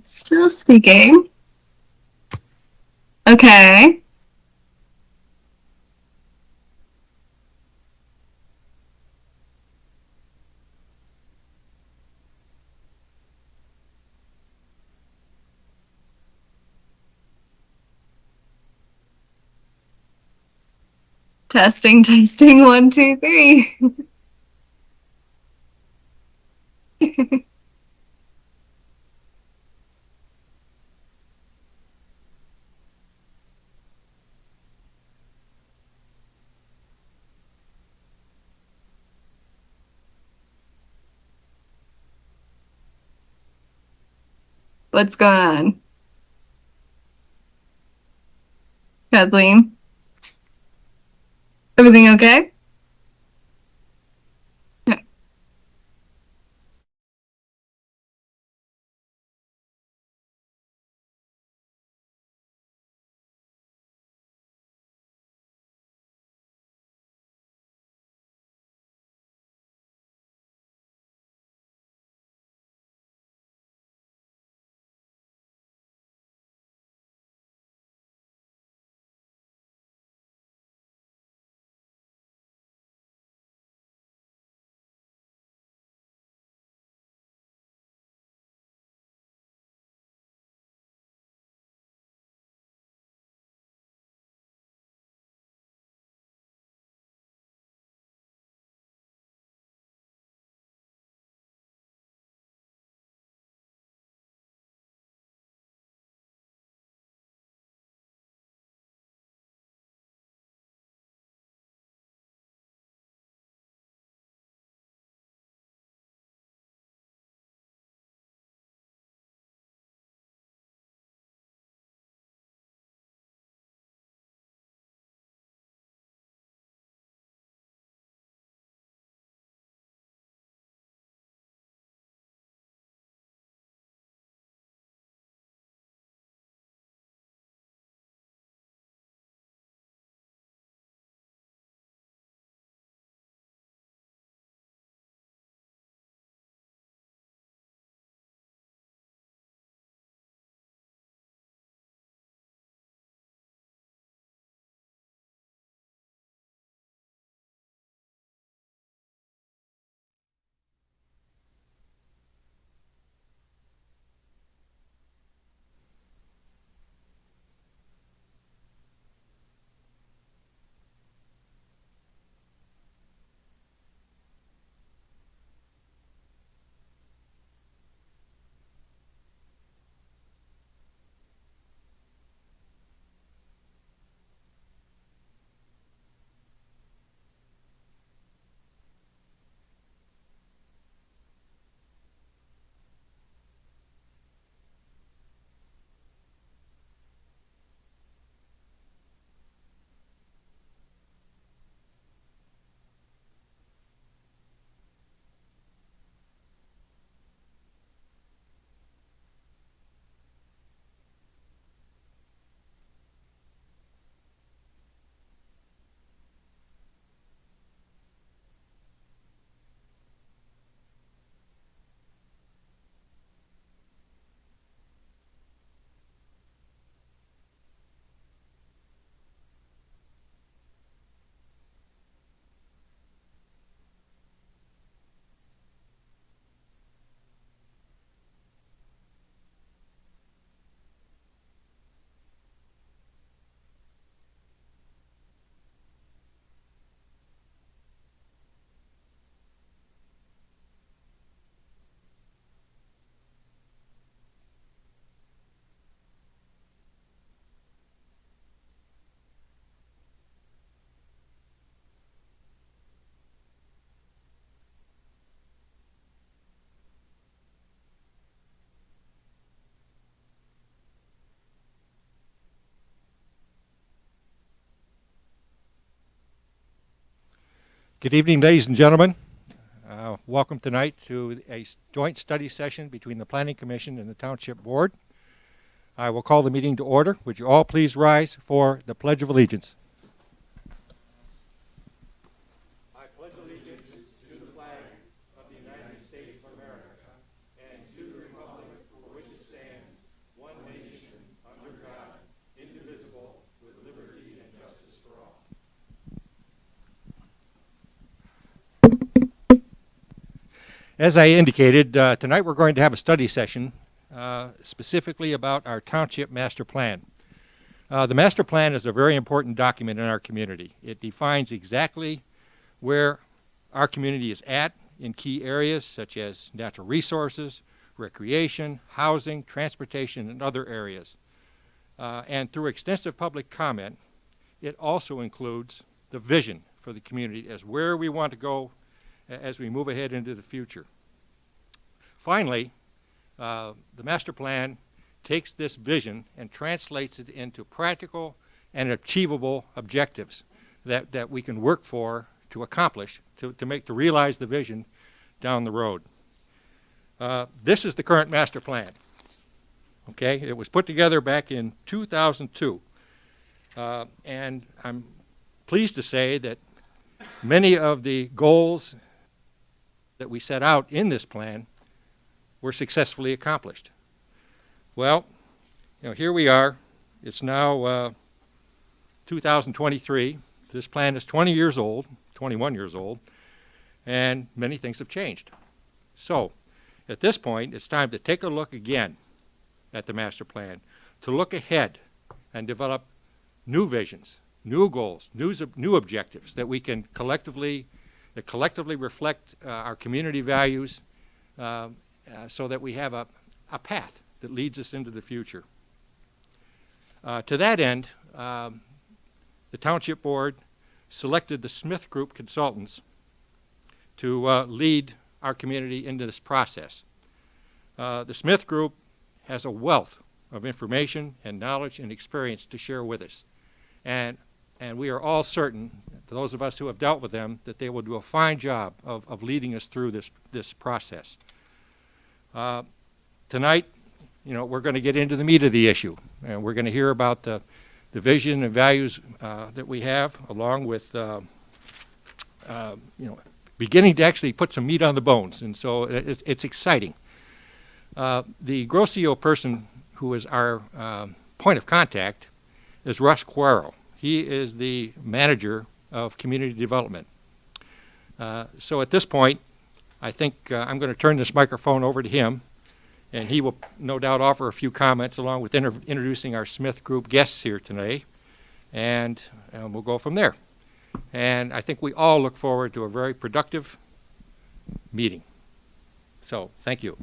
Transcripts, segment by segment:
Still speaking. Okay. Testing, testing, 1, 2, 3. What's going on? Kathleen? Everything okay? Yeah. Good evening, ladies and gentlemen. Welcome tonight to a joint study session between the Planning Commission and the Township Board. I will call the meeting to order. Would you all please rise for the Pledge of Allegiance? I pledge allegiance to the flag of the United States of America and to the republic for which it stands, As I indicated, tonight we're going to have a study session specifically about our township master plan. The master plan is a very important document in our community. It defines exactly where our community is at in key areas such as natural resources, recreation, housing, transportation, and other areas. And through extensive public comment, it also includes the vision for the community as where we want to go as we move ahead into the future. Finally, the master plan takes this vision and translates it into practical and achievable objectives that we can work for to accomplish, to realize the vision down the road. This is the current master plan. Okay, it was put together back in 2002. And I'm pleased to say that many of the goals that we set out in this plan were successfully accomplished. Well, here we are. It's now 2023. This plan is 21 years old, and many things have changed. So, at this point, it's time to take a look again at the master plan, to look ahead and develop new visions, new goals, new objectives that we can collectively reflect our community values so that we have a path that leads us into the future. To that end, the Township Board selected the Smith Group consultants to lead our community into this process. The Smith Group has a wealth of information and knowledge and experience to share with us. And we are all certain, those of us who have dealt with them, that they will do a fine job of leading us through this process. Tonight, we're going to get into the meat of the issue, and we're going to hear about the vision and values that we have, along with beginning to actually put some meat on the bones, and so it's exciting. The gross EO person who is our point of contact is Russ Quero. He is the manager of community development. So at this point, I think I'm going to turn this microphone over to him, and he will no doubt offer a few comments along with introducing our Smith Group guests here today, and we'll go from there. And I think we all look forward to a very productive meeting. So, thank you.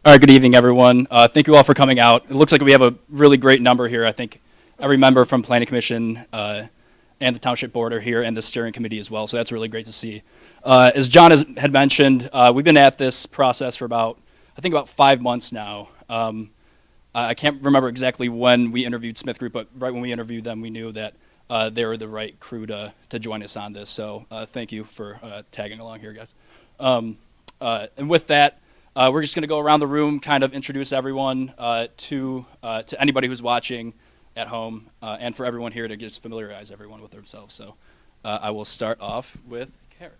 All right, good evening, everyone. Thank you all for coming out. It looks like we have a really great number here. I think every member from Planning Commission and the Township Board are here, and the steering committee as well, so that's really great to see. As John had mentioned, we've been at this process for about 5 months now. I can't remember exactly when we interviewed Smith Group, but right when we interviewed them, we knew that they were the right crew to join us on this, so thank you for tagging along here, guys. And with that, we're just going to go around the room, kind of introduce everyone to anybody who's watching at home, and for everyone here to just familiarize everyone with themselves. So I will start off with Karen.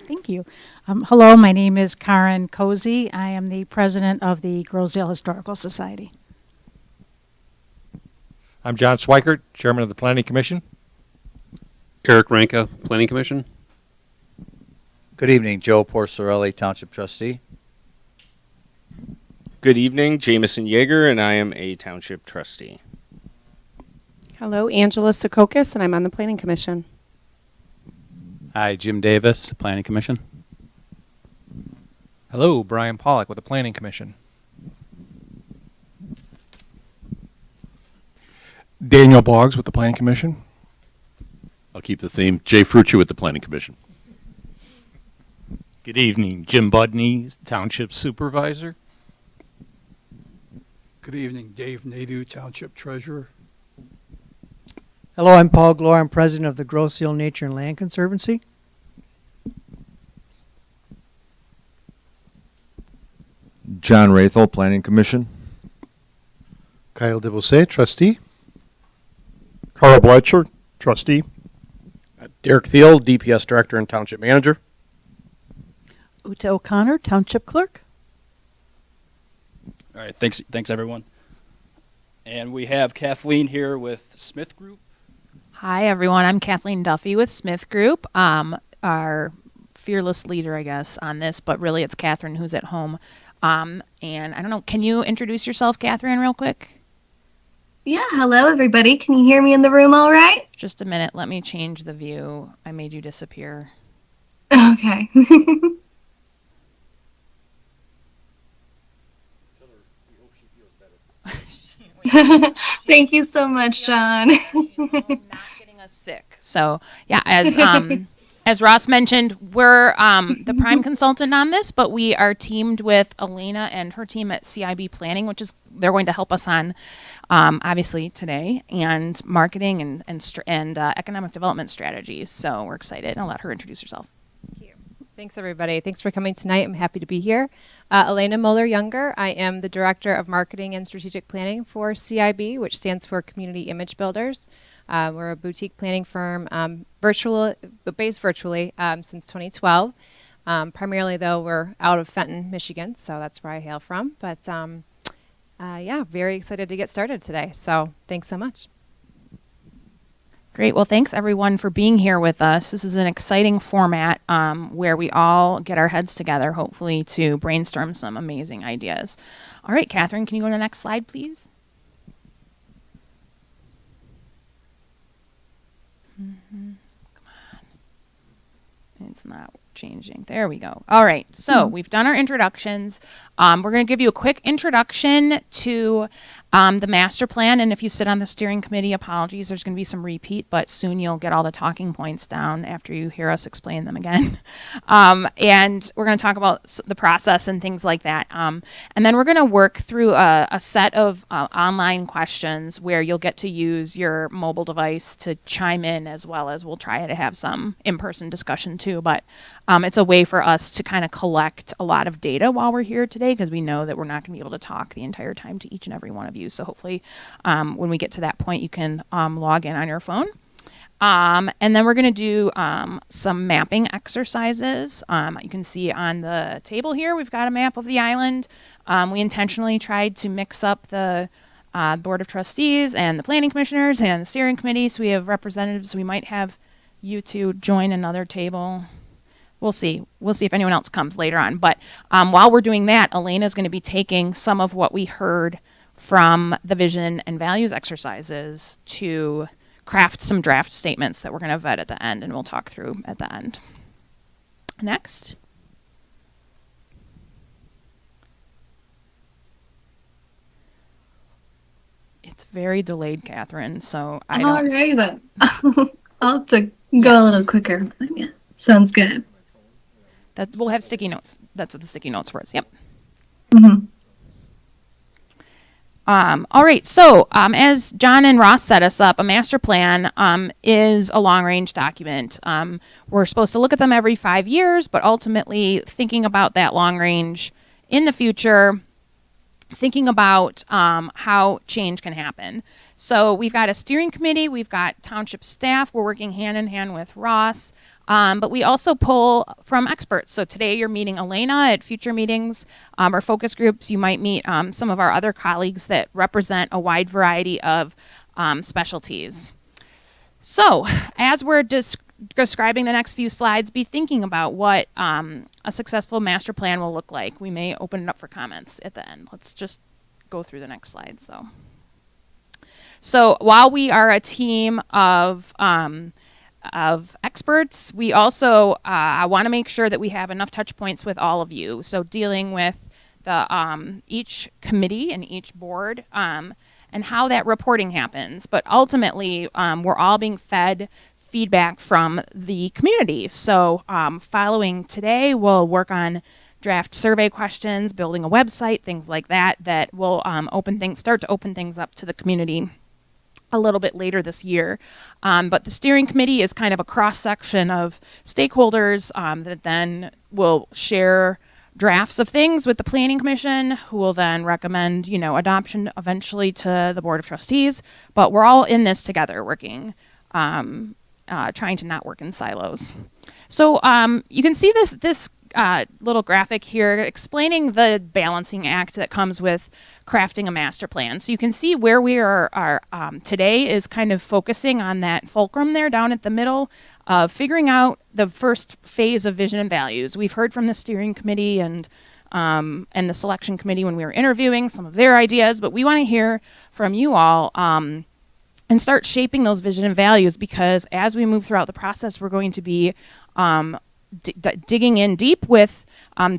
Thank you. Hello, my name is Karen Cozy. I am the president of the Grosedale Historical Society. I'm John Swikert, chairman of the Planning Commission. Eric Ranka, Planning Commission. Good evening, Joe Porcerelli, Township Trustee. Good evening, Jameson Yeager, and I am a Township Trustee. Hello, Angela Secokis, and I'm on the Planning Commission. Hi, Jim Davis, Planning Commission. Hello, Brian Pollock with the Planning Commission. Daniel Boggs with the Planning Commission. I'll keep the theme. Jay Frucci with the Planning Commission. Good evening, Jim Budney, Township Supervisor. Good evening, Dave Nadeau, Township Treasurer. Hello, I'm Paul Glore. I'm president of the Grosedale Nature and Land Conservancy. John Rathel, Planning Commission. Kyle DeBosse, Trustee. Carl Bletcher, Trustee. Derek Thiel, DPS Director and Township Manager. Uta O'Connor, Township Clerk. All right, thanks everyone. And we have Kathleen here with Smith Group. Hi, everyone. I'm Kathleen Duffy with Smith Group. our fearless leader, I guess, on this, but really it's Catherine who's at home. And I don't know, can you introduce yourself, Catherine, real quick? Yeah, hello everybody. Can you hear me in the room all right? Just a minute. Let me change the view. I made you disappear. Okay. Thank you so much, John. Not getting us sick. So yeah, as Ross mentioned, we're the prime consultant on this, but we are teamed with Elena and her team at CIB Planning, which is they're going to help us on obviously today, and marketing and economic development strategies. So we're excited. I'll let her introduce herself. Thanks, everybody. Thanks for coming tonight. I'm happy to be here. Elena Moeller-Younger. I am the Director of Marketing and Strategic Planning for CIB, which stands for Community Image Builders. We're a boutique planning firm based virtually since 2012. Primarily, though, we're out of Fenton, Michigan, so that's where I hail from. But yeah, very excited to get started today. So thanks so much. Great. Well, thanks everyone for being here with us. This is an exciting format where we all get our heads together, hopefully, to brainstorm some amazing ideas. All right, Catherine, can you go to the next slide, please? Come on. It's not changing. There we go. All right. So we've done our introductions. We're going to give you a quick introduction to the master plan. And if you sit on the steering committee, apologies, there's going to be some repeat, but soon you'll get all the talking points down after you hear us explain them again. And we're going to talk about the process and things like that. And then we're going to work through a set of online questions where you'll get to use your mobile device to chime in, as well as we'll try to have some in-person discussion too. But it's a way for us to kind of collect a lot of data while we're here today, because we know that we're not going to be able to talk the entire time to each and every one of you. So hopefully when we get to that point, you can log in on your phone. And then we're going to do some mapping exercises. You can see on the table here, we've got a map of the island. We intentionally tried to mix up the Board of Trustees and the Planning Commissioners and the Steering Committee, so we have representatives. We might have you two join another table. We'll see. We'll see if anyone else comes later on. But while we're doing that, Elena is going to be taking some of what we heard from the vision and values exercises to craft some draft statements that we're going to vet at the end, and we'll talk through at the end. Next. It's very delayed, Catherine, so I don't... Alrighty then. I'll have to go a little quicker. Yeah, sounds good. We'll have sticky notes. That's what the sticky notes for us. Yep. Mm-hmm. All right. So as John and Ross set us up, a master plan is a long-range document. We're supposed to look at them every 5 years, but ultimately thinking about that long range in the future, thinking about how change can happen. So we've got a steering committee. We've got township staff. We're working hand in hand with Ross. But we also pull from experts. So today you're meeting Elena. At future meetings or focus groups, you might meet some of our other colleagues that represent a wide variety of specialties. So as we're describing the next few slides, be thinking about what a successful master plan will look like. We may open it up for comments at the end. Let's just go through the next slides, though. So while we are a team of experts, we also want to make sure that we have enough touch points with all of you. So dealing with the each committee and each board and how that reporting happens. But ultimately, we're all being fed feedback from the community. So following today, we'll work on draft survey questions, building a website, things like that, that will start to open things up to the community a little bit later this year. But the steering committee is kind of a cross-section of stakeholders that then will share drafts of things with the Planning Commission, who will then recommend, adoption eventually to the Board of Trustees. But we're all in this together, working, trying to not work in silos. So you can see this little graphic here explaining the balancing act that comes with crafting a master plan. So you can see where we are today is kind of focusing on that fulcrum there down at the middle of figuring out the first phase of vision and values. We've heard from the steering committee and the selection committee when we were interviewing some of their ideas, but we want to hear from you all and start shaping those vision and values, because as we move throughout the process, we're going to be digging in deep with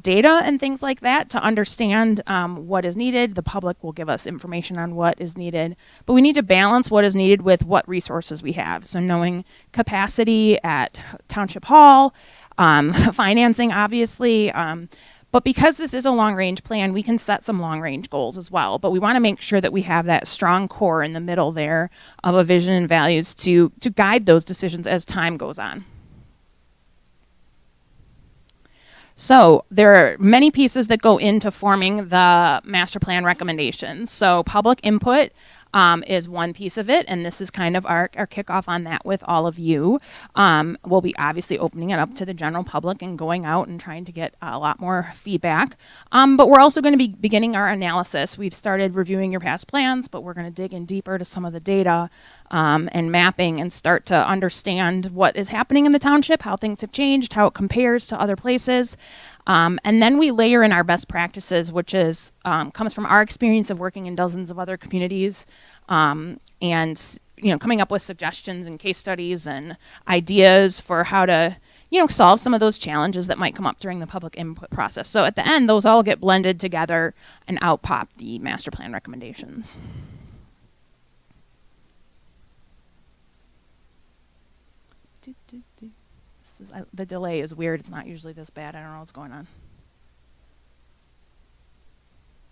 data and things like that to understand what is needed. The public will give us information on what is needed, but we need to balance what is needed with what resources we have. So knowing capacity at Township Hall, financing obviously, but because this is a long-range plan, we can set some long-range goals as well. But we want to make sure that we have that strong core in the middle there of a vision and values to guide those decisions as time goes on. So there are many pieces that go into forming the master plan recommendations. So public input is one piece of it, and this is kind of our kickoff on that with all of you. We'll be obviously opening it up to the general public and going out and trying to get a lot more feedback. But we're also going to be beginning our analysis. We've started reviewing your past plans, but we're going to dig in deeper to some of the data and mapping and start to understand what is happening in the township, how things have changed, how it compares to other places. And then we layer in our best practices, which is comes from our experience of working in dozens of other communities, and coming up with suggestions and case studies and ideas for how to solve some of those challenges that might come up during the public input process. So at the end, those all get blended together and out pop the master plan recommendations. The delay is weird. It's not usually this bad. I don't know what's going on.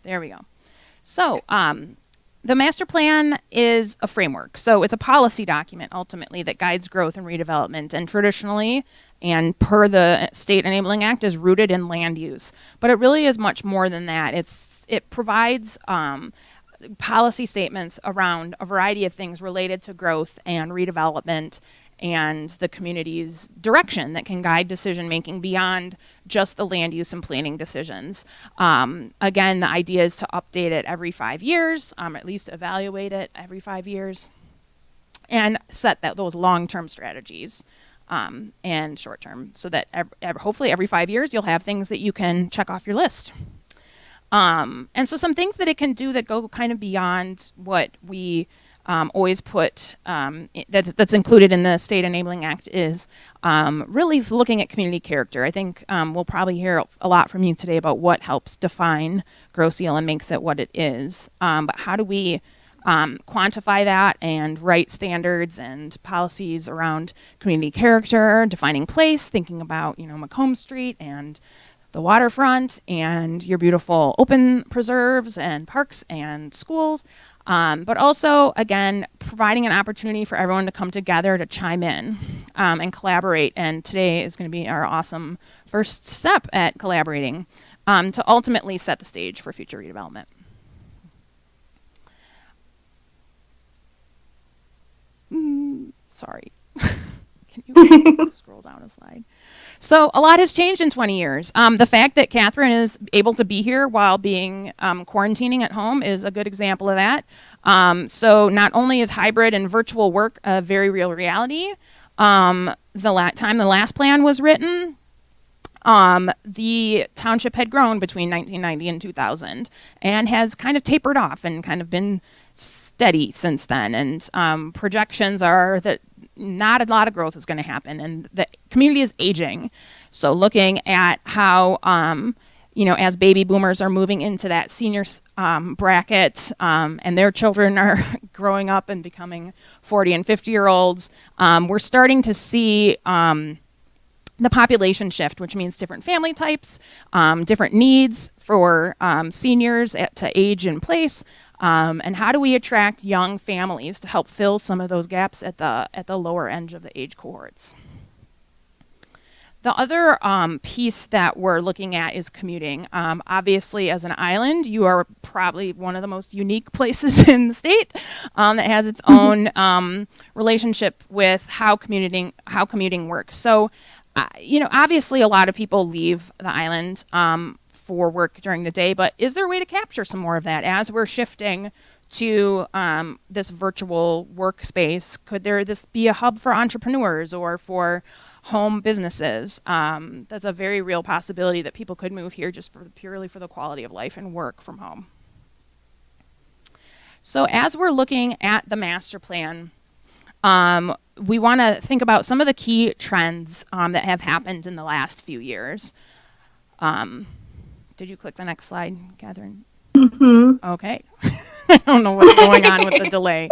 There we go. So the master plan is a framework. So it's a policy document ultimately that guides growth and redevelopment, and traditionally and per the State Enabling Act is rooted in land use. But it really is much more than that. It provides policy statements around a variety of things related to growth and redevelopment and the community's direction that can guide decision making beyond just the land use and planning decisions. Again, the idea is to update it every 5 years, at least evaluate it every 5 years, and set those long-term strategies and short-term, so that hopefully every 5 years you'll have things that you can check off your list. And so some things that it can do that go kind of beyond what we always put that's included in the State Enabling Act is really looking at community character. I think we'll probably hear a lot from you today about what helps define Grosse Ile and makes it what it is. But how do we quantify that and write standards and policies around community character, defining place, thinking about Macomb Street and the waterfront and your beautiful open preserves and parks and schools. But also, again, providing an opportunity for everyone to come together to chime in and collaborate. And today is going to be our awesome first step at collaborating to ultimately set the stage for future redevelopment. Sorry. Can you scroll down a slide? So a lot has changed in 20 years. The fact that Catherine is able to be here while being quarantining at home is a good example of that. So not only is hybrid and virtual work a very real reality, time the last plan was written, the township had grown between 1990 and 2000 and has kind of tapered off and kind of been steady since then. And projections are that not a lot of growth is going to happen, and the community is aging. So looking at how, as baby boomers are moving into that senior bracket and their children are growing up and becoming 40 and 50-year-olds, we're starting to see the population shift, which means different family types, different needs for seniors to age in place. And how do we attract young families to help fill some of those gaps at the lower end of the age cohorts? The other piece that we're looking at is commuting. Obviously, as an island, you are probably one of the most unique places in the state that has its own relationship with how commuting works. So obviously a lot of people leave the island for work during the day, but is there a way to capture some more of that as we're shifting to this virtual workspace? Could this be a hub for entrepreneurs or for home businesses? That's a very real possibility that people could move here just purely for the quality of life and work from home. So as we're looking at the master plan, we want to think about some of the key trends that have happened in the last few years. Did you click the next slide, Catherine? Mm-hmm. Okay. I don't know what's going on with the delay.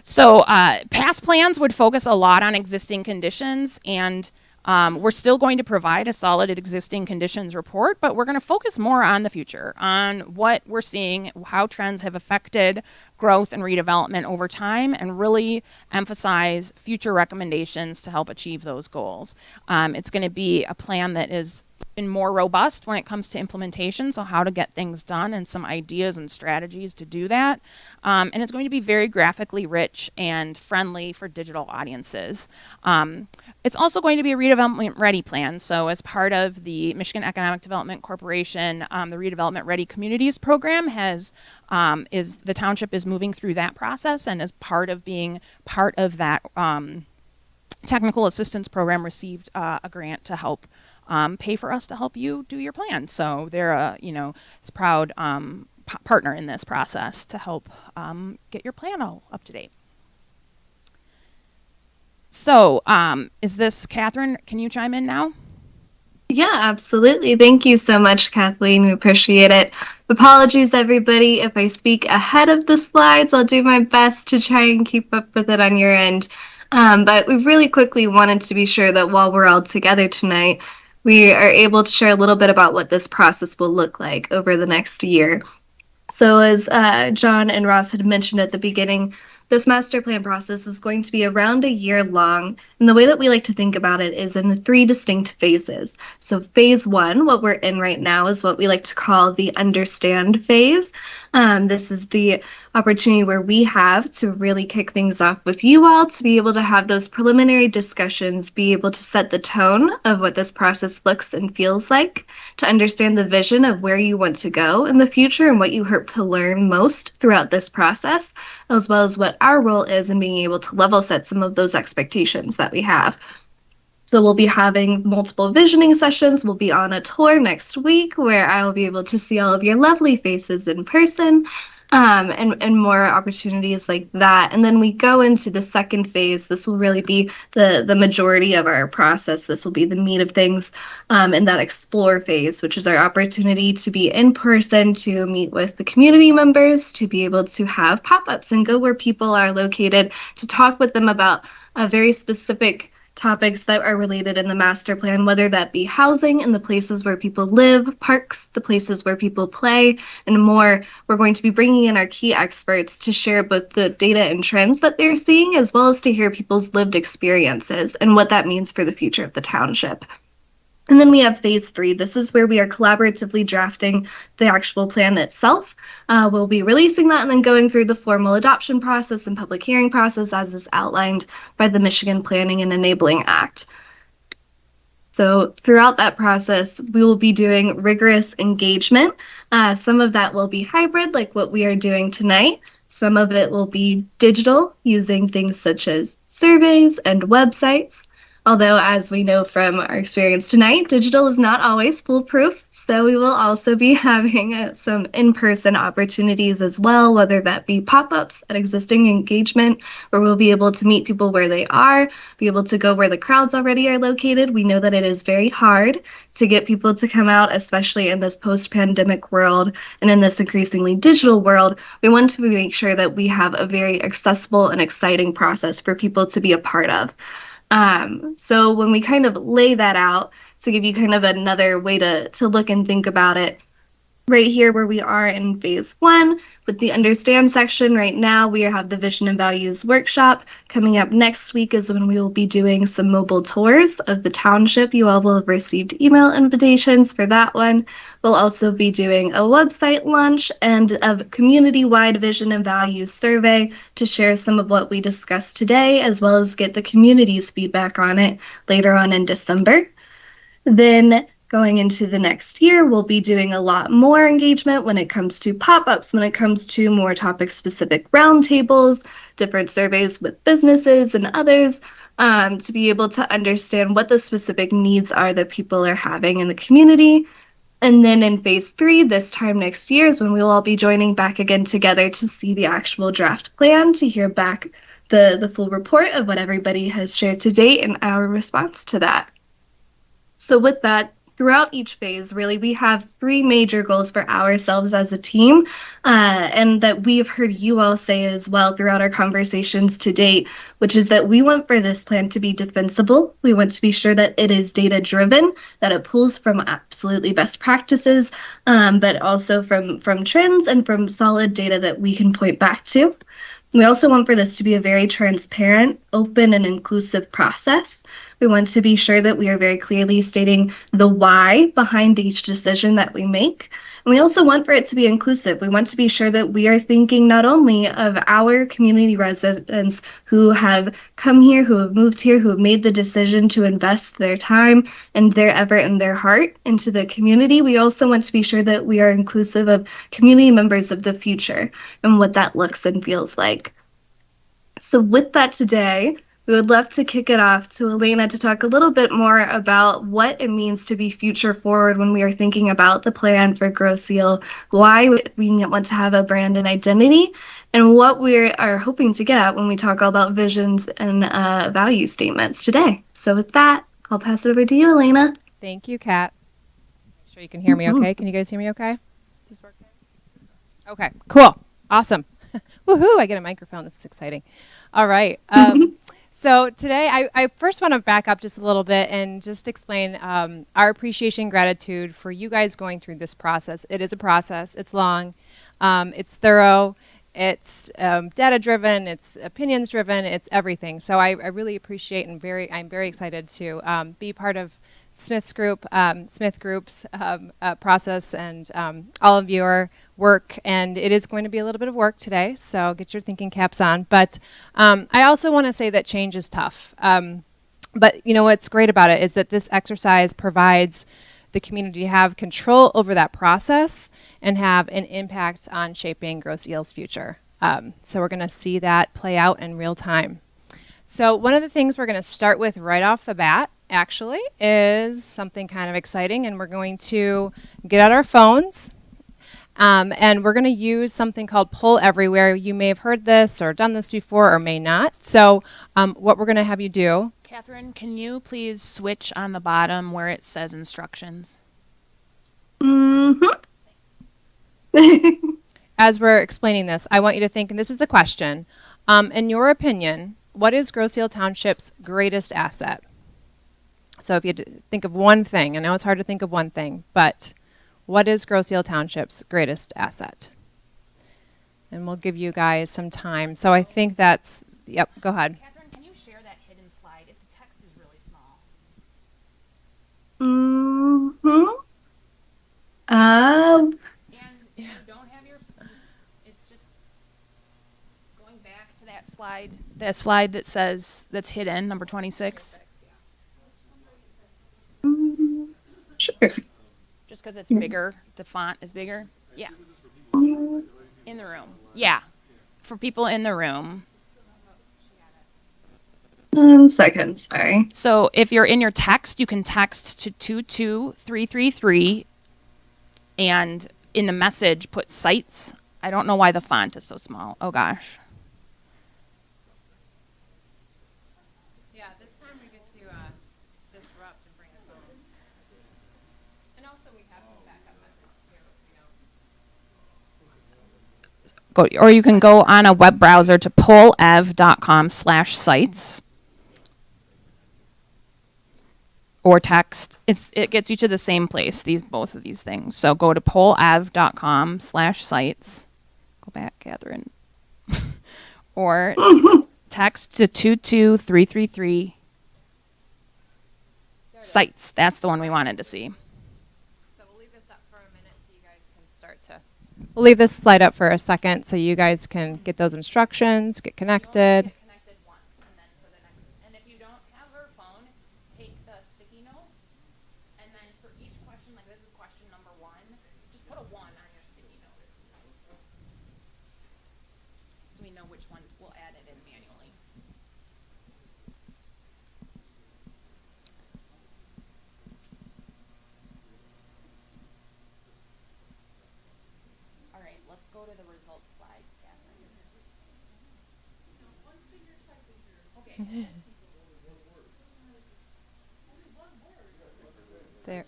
So past plans would focus a lot on existing conditions, and we're still going to provide a solid existing conditions report, but we're going to focus more on the future, on what we're seeing, how trends have affected growth and redevelopment over time, and really emphasize future recommendations to help achieve those goals. It's going to be a plan that is been more robust when it comes to implementation, so how to get things done and some ideas and strategies to do that. And it's going to be very graphically rich and friendly for digital audiences. It's also going to be a redevelopment ready plan. So as part of the Michigan Economic Development Corporation, the Redevelopment Ready Communities program the township is moving through that process, and as part of being part of that technical assistance program received a grant to help pay for us to help you do your plan. So they're a proud partner in this process to help get your plan all up to date. So is this Catherine? Can you chime in now? Yeah, absolutely. Thank you so much, Kathleen. We appreciate it. Apologies, everybody, if I speak ahead of the slides. I'll do my best to try and keep up with it on your end. But we really quickly wanted to be sure that while we're all together tonight, we are able to share a little bit about what this process will look like over the next year. So as John and Ross had mentioned at the beginning, this master plan process is going to be around a year long, and the way that we like to think about it is in 3 distinct phases. So phase 1, what we're in right now, is what we like to call the understand phase. This is the opportunity where we have to really kick things off with you all to be able to have those preliminary discussions, be able to set the tone of what this process looks and feels like, to understand the vision of where you want to go in the future and what you hope to learn most throughout this process, as well as what our role is in being able to level set some of those expectations that we have. So we'll be having multiple visioning sessions. We'll be on a tour next week where I will be able to see all of your lovely faces in person, and more opportunities like that. And then we go into the second phase. This will really be the majority of our process. This will be the meat of things in that explore phase, which is our opportunity to be in person, to meet with the community members, to be able to have pop-ups and go where people are located, to talk with them about a very specific topics that are related in the master plan, whether that be housing and the places where people live, parks, the places where people play, and more. We're going to be bringing in our key experts to share both the data and trends that they're seeing, as well as to hear people's lived experiences and what that means for the future of the township. And then we have phase 3. This is where we are collaboratively drafting the actual plan itself. We'll be releasing that and then going through the formal adoption process and public hearing process as is outlined by the Michigan Planning and Enabling Act. So throughout that process, we will be doing rigorous engagement. Some of that will be hybrid, like what we are doing tonight. Some of it will be digital, using things such as surveys and websites. Although, as we know from our experience tonight, digital is not always foolproof, so we will also be having some in-person opportunities as well, whether that be pop-ups at existing engagement, where we'll be able to meet people where they are, be able to go where the crowds already are located. We know that it is very hard to get people to come out, especially in this post-pandemic world and in this increasingly digital world. We want to make sure that we have a very accessible and exciting process for people to be a part of. So when we kind of lay that out, to give you kind of another way to look and think about it, right here where we are in phase 1 with the understand section. Right now we have the vision and values workshop. Coming up next week is when we will be doing some mobile tours of the township. You all will have received email invitations for that one. We'll also be doing a website launch and a community-wide vision and values survey to share some of what we discussed today, as well as get the community's feedback on it later on in December. Then going into the next year, we'll be doing a lot more engagement when it comes to pop-ups, when it comes to more topic-specific roundtables, different surveys with businesses and others, to be able to understand what the specific needs are that people are having in the community. And then in phase 3, this time next year, is when we will all be joining back again together to see the actual draft plan, to hear back the full report of what everybody has shared to date and our response to that. So with that, throughout each phase, really, we have 3 major goals for ourselves as a team, and that we've heard you all say as well throughout our conversations to date, which is that we want for this plan to be defensible. We want to be sure that it is data-driven, that it pulls from absolutely best practices, but also from trends and from solid data that we can point back to. We also want for this to be a very transparent, open, and inclusive process. We want to be sure that we are very clearly stating the why behind each decision that we make. And we also want for it to be inclusive. We want to be sure that we are thinking not only of our community residents who have come here, who have moved here, who have made the decision to invest their time and their effort and their heart into the community. We also want to be sure that we are inclusive of community members of the future and what that looks and feels like. So with that today, we would love to kick it off to Elena to talk a little bit more about what it means to be future forward when we are thinking about the plan for Grow Seal, why we want to have a brand and identity, and what we are hoping to get at when we talk all about visions and value statements today. So with that, I'll pass it over to you, Elena. Thank you, Kat. Make sure you can hear me okay. Can you guys hear me okay? Does this work okay? Okay, cool. Awesome. Woohoo, I get a microphone. This is exciting. All right. So today, I first want to back up just a little bit and just explain our appreciation and gratitude for you guys going through this process. It is a process. It's long. It's thorough. It's data-driven. It's opinions-driven. It's everything. So I really appreciate and I'm very excited to be part of Smith Group's process and all of your work, and it is going to be a little bit of work today, so get your thinking caps on. But I also want to say that change is tough. But you know what's great about it is that this exercise provides the community to have control over that process and have an impact on shaping Grow Seal's future. So we're going to see that play out in real time. So one of the things we're going to start with right off the bat actually is something kind of exciting, and we're going to get out our phones and we're going to use something called Poll Everywhere. You may have heard this or done this before or may not. So what we're going to have you do. Catherine, can you please switch on the bottom where it says instructions? As we're explaining this, I want you to think, and this is the question, in your opinion, what is Grow Seal Township's greatest asset? So if you think of one thing, I know it's hard to think of one thing, but what is Grow Seal Township's greatest asset? And we'll give you guys some time. So I think that's, yep, go ahead. Catherine, can you share that hidden slide if the text is really small? And if you don't have your, it's just going back to that slide that says, that's hidden, number 26. Sure. Just because it's bigger, the font is bigger. Yeah. In the room. Yeah. For people in the room. 1 second, sorry. So if you're in your text, you can text to 22333 and in the message put sites. I don't know why the font is so small. Oh gosh. Yeah, this time we get to disrupt and bring the phone. And also we have some backup methods too, Or you can go on a web browser to pollev.com/sites. or text. It gets you to the same place, both of these things. So go to polev.com/sites. Go back, Catherine. Or text to 22333. Sites. That's the one we wanted to see. So we'll leave this up for a minute so you guys can start to. We'll leave this slide up for a second so you guys can get those instructions, get connected. Go to the results slide, Catherine. Okay. There.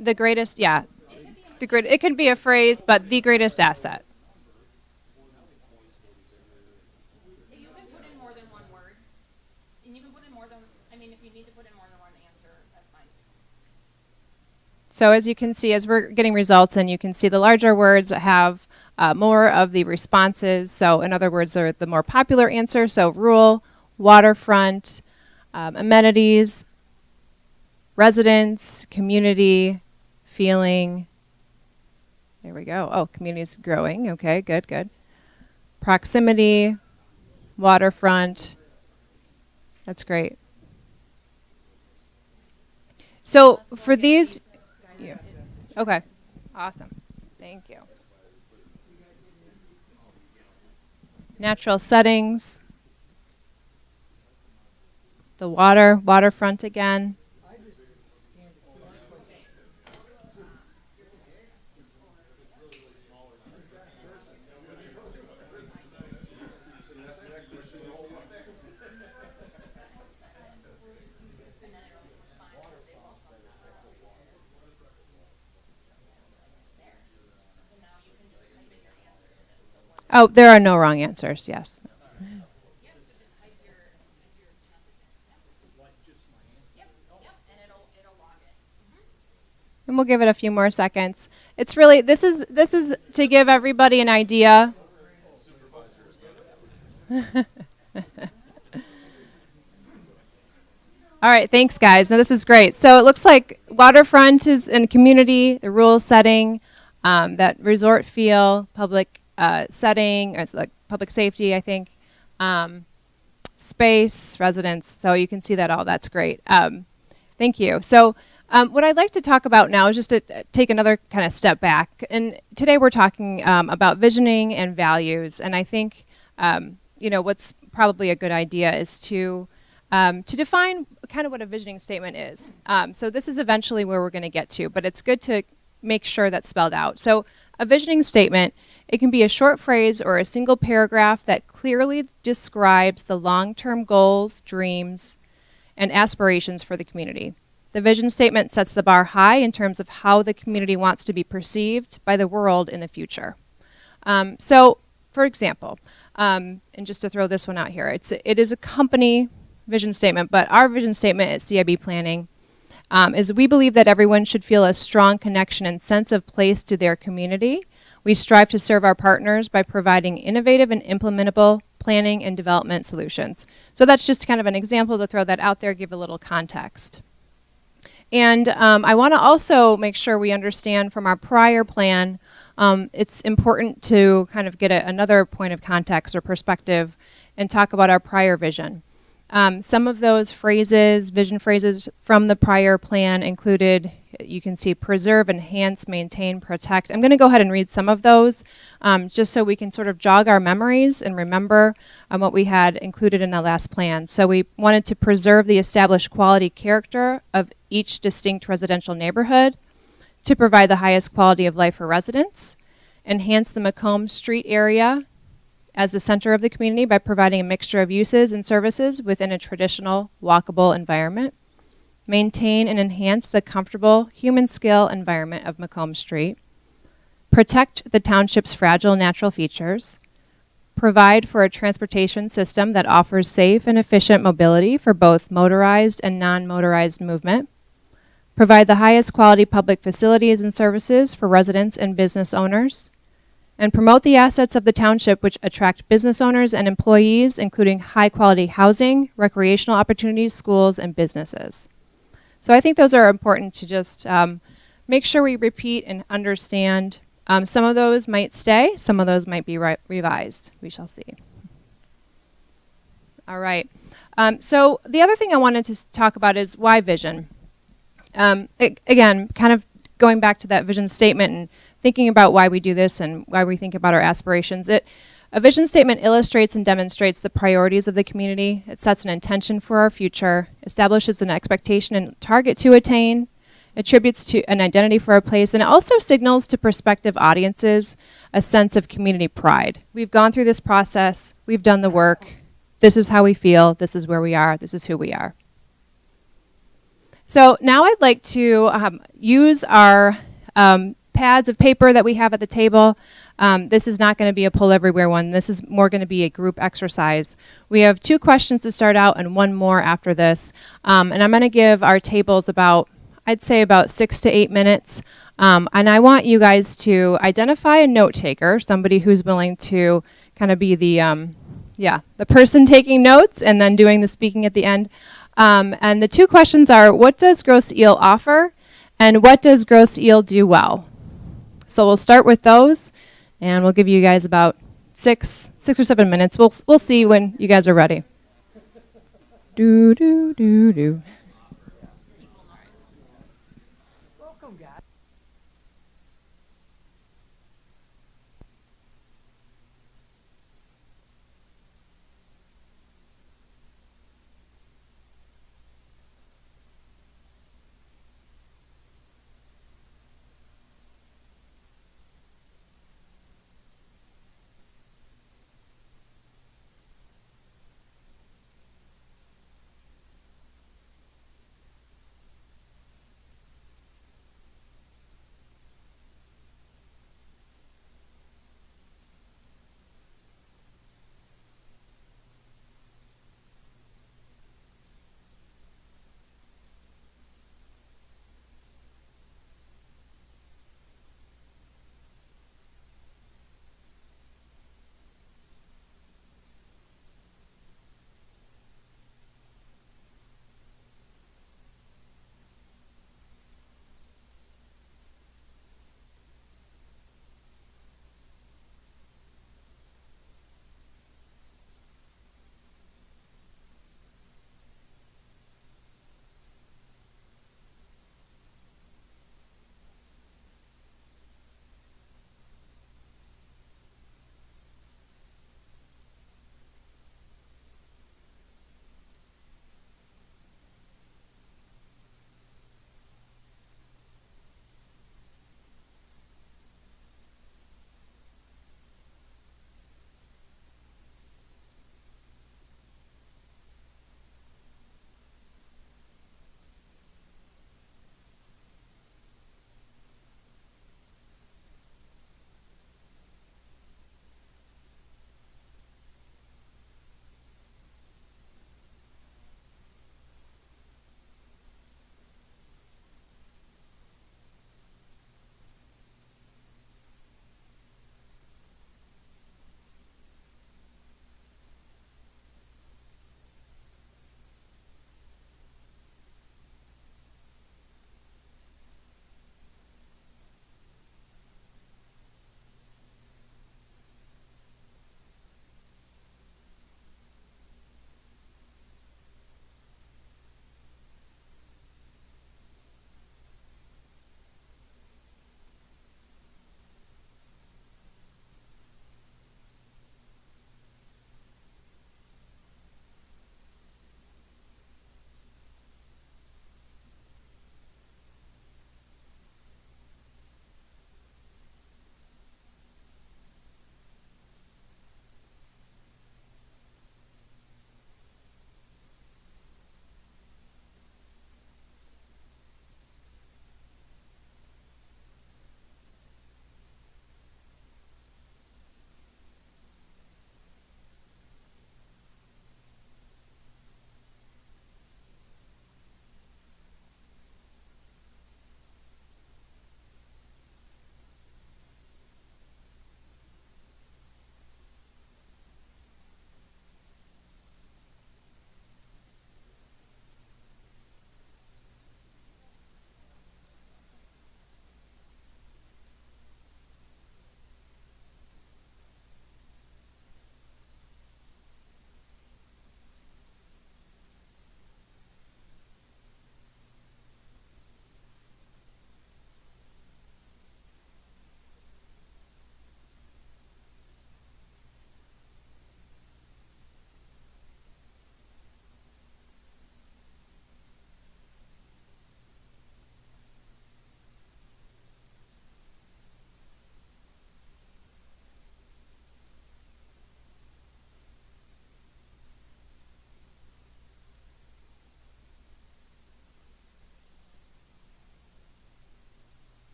The greatest, yeah. It can be a phrase, but the greatest asset. You can put in more than one word. And you can put in more than, if you need to put in more than one answer, that's fine. So as you can see, as we're getting results, and you can see the larger words have more of the responses. So in other words, they're the more popular answer. So rural, waterfront, amenities, residents, community, feeling. There we go. Oh, community is growing. Okay, good, good. Proximity, waterfront. That's great. So for these, yeah. Okay, awesome. Thank you. Natural settings. The waterfront again. Oh, there are no wrong answers, yes. And we'll give it a few more seconds. It's really, this is to give everybody an idea. All right, thanks guys. Now this is great. So it looks like waterfront is in community, the rural setting, that resort feel, public setting, or it's like public safety, I think, space, residents. So you can see that all. That's great. Thank you. So what I'd like to talk about now is just to take another kind of step back. And today we're talking about visioning and values. And I think what's probably a good idea is to define kind of what a visioning statement is. So this is eventually where we're going to get to, but it's good to make sure that's spelled out. So a visioning statement, it can be a short phrase or a single paragraph that clearly describes the long-term goals, dreams, and aspirations for the community. The vision statement sets the bar high in terms of how the community wants to be perceived by the world in the future. So, for example, and just to throw this one out here, it is a company vision statement, but our vision statement at CIB Planning is we believe that everyone should feel a strong connection and sense of place to their community. We strive to serve our partners by providing innovative and implementable planning and development solutions. So that's just kind of an example to throw that out there, give a little context. And I want to also make sure we understand from our prior plan, it's important to kind of get another point of context or perspective and talk about our prior vision. Some of those phrases, vision phrases from the prior plan included, you can see preserve, enhance, maintain, protect. I'm going to go ahead and read some of those just so we can sort of jog our memories and remember what we had included in the last plan. So we wanted to preserve the established quality character of each distinct residential neighborhood, to provide the highest quality of life for residents, enhance the Macomb Street area as the center of the community by providing a mixture of uses and services within a traditional walkable environment, maintain and enhance the comfortable human scale environment of Macomb Street, protect the township's fragile natural features, provide for a transportation system that offers safe and efficient mobility for both motorized and non-motorized movement, provide the highest quality public facilities and services for residents and business owners, and promote the assets of the township which attract business owners and employees, including high-quality housing, recreational opportunities, schools, and businesses. So I think those are important to just make sure we repeat and understand. Some of those might stay, some of those might be revised. We shall see. All right. So the other thing I wanted to talk about is why vision. Again, kind of going back to that vision statement and thinking about why we do this and why we think about our aspirations. A vision statement illustrates and demonstrates the priorities of the community. It sets an intention for our future, establishes an expectation and target to attain, attributes to an identity for a place, and it also signals to prospective audiences a sense of community pride. We've gone through this process, we've done the work, this is how we feel, this is where we are, this is who we are. So now I'd like to use our pads of paper that we have at the table. This is not going to be a pull everywhere one. This is more going to be a group exercise. We have 2 questions to start out and 1 more after this. And I'm going to give our tables I'd say about 6 to 8 minutes. And I want you guys to identify a note taker, somebody who's willing to kind of be the person taking notes and then doing the speaking at the end. And the 2 questions are, what does Grosse Ile offer? And what does Grosse Ile do well? So we'll start with those, and we'll give you guys about 6 or 7 minutes. We'll see when you guys are ready. Do, do, do, do.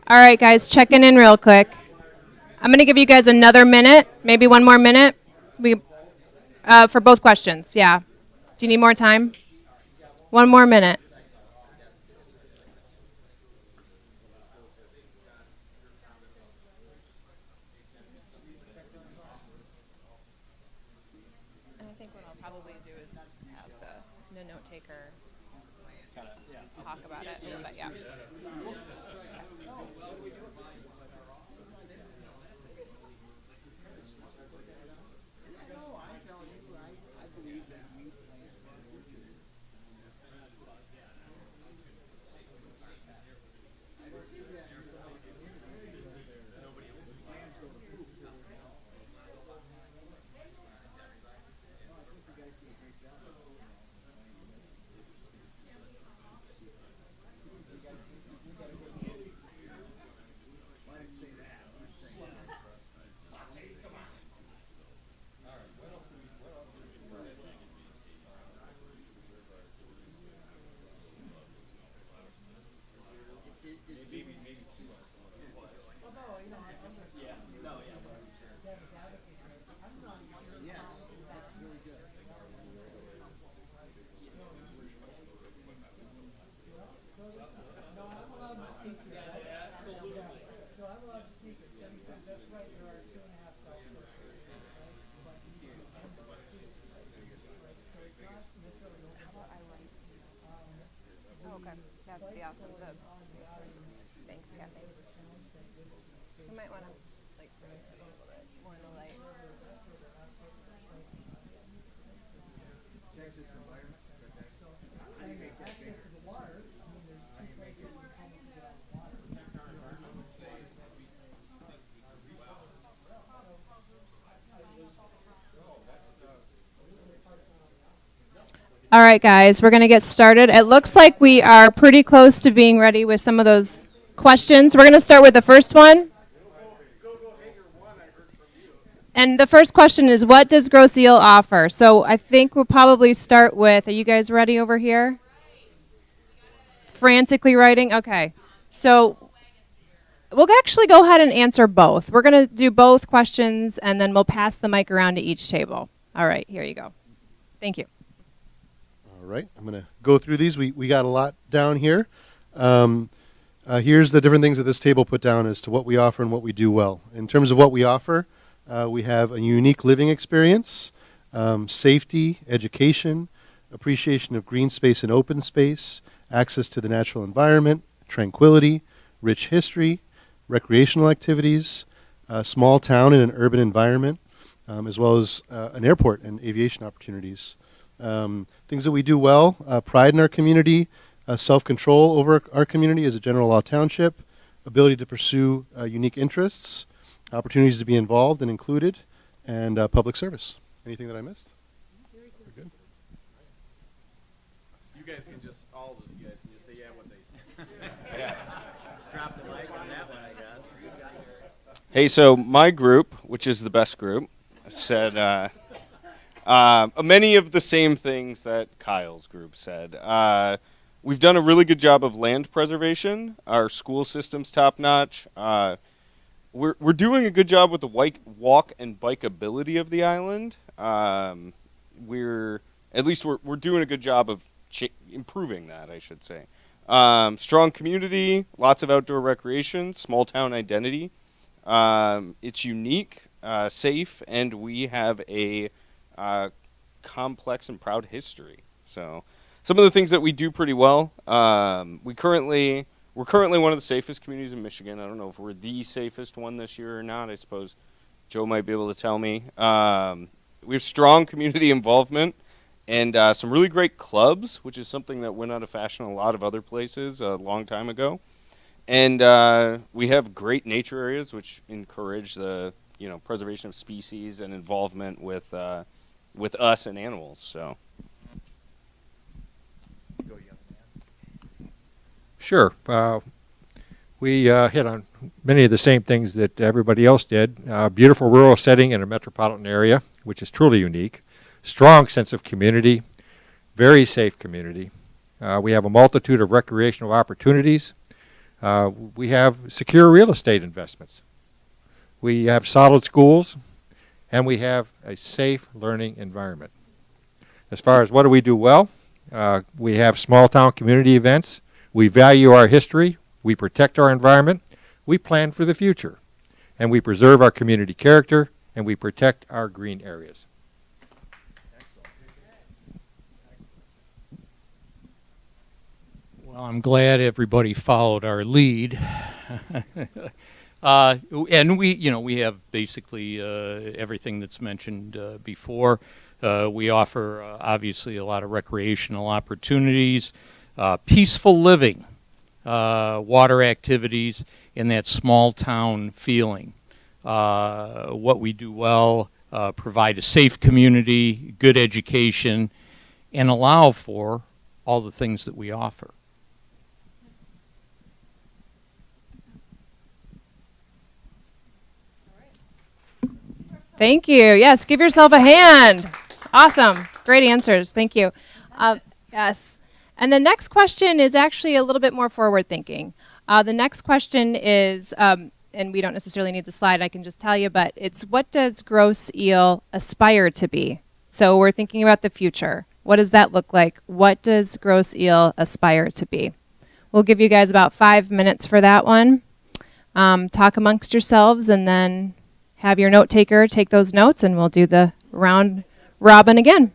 All right, guys, checking in real quick. I'm going to give you guys another minute, maybe one more minute. For both questions, yeah. Do you need more time? One more minute. And I think what I'll probably do is have the note taker talk about it a little bit, yeah. Okay, that would be awesome. Thanks, Kathy. You might want to bring it a little bit more in the light. All right, guys, we're going to get started. It looks like we are pretty close to being ready with some of those questions. We're going to start with the first one. And the first question is, what does Grosse Ile offer? So I think we'll probably start with, are you guys ready over here? Frantically writing? Okay. So we'll actually go ahead and answer both. We're going to do both questions, and then we'll pass the mic around to each table. All right, here you go. Thank you. All right, I'm going to go through these. We got a lot down here. Here's the different things that this table put down as to what we offer and what we do well. In terms of what we offer, we have a unique living experience, safety, education, appreciation of green space and open space, access to the natural environment, tranquility, rich history, recreational activities, a small town in an urban environment, as well as an airport and aviation opportunities. Things that we do well, pride in our community, self-control over our community as a general law township, ability to pursue unique interests, opportunities to be involved and included, and public service. Anything that I missed? We're good. You guys can just, all of you guys can just say, yeah, what they say. Yeah. Drop the mic on that one, I guess. Hey, so my group, which is the best group, said many of the same things that Kyle's group said. We've done a really good job of land preservation. Our school system's top notch. We're doing a good job with the walk and bikeability of the island. We're doing a good job of improving that, I should say. Strong community, lots of outdoor recreation, small town identity. It's unique, safe, and we have a complex and proud history. So some of the things that we do pretty well, we're currently one of the safest communities in Michigan. I don't know if we're the safest one this year or not. I suppose Joe might be able to tell me. We have strong community involvement and some really great clubs, which is something that went out of fashion in a lot of other places a long time ago. And we have great nature areas, which encourage the preservation of species and involvement with us and animals. So. Sure. We hit on many of the same things that everybody else did. Beautiful rural setting in a metropolitan area, which is truly unique. Strong sense of community. Very safe community. We have a multitude of recreational opportunities. We have secure real estate investments. We have solid schools, and we have a safe learning environment. As far as what do we do well, we have small town community events. We value our history. We protect our environment. We plan for the future. And we preserve our community character, and we protect our green areas. Well, I'm glad everybody followed our lead. And we have basically everything that's mentioned before. We offer obviously a lot of recreational opportunities, peaceful living, water activities, and that small town feeling. What we do well, provide a safe community, good education, and allow for all the things that we offer. Thank you. Yes, give yourself a hand. Awesome. Great answers. Thank you. Yes. And the next question is actually a little bit more forward thinking. The next question is, and we don't necessarily need the slide, I can just tell you, but it's what does gross eel aspire to be? So we're thinking about the future. What does that look like? What does gross eel aspire to be? We'll give you guys about 5 minutes for that one. Talk amongst yourselves and then have your note taker take those notes, and we'll do the round robin again.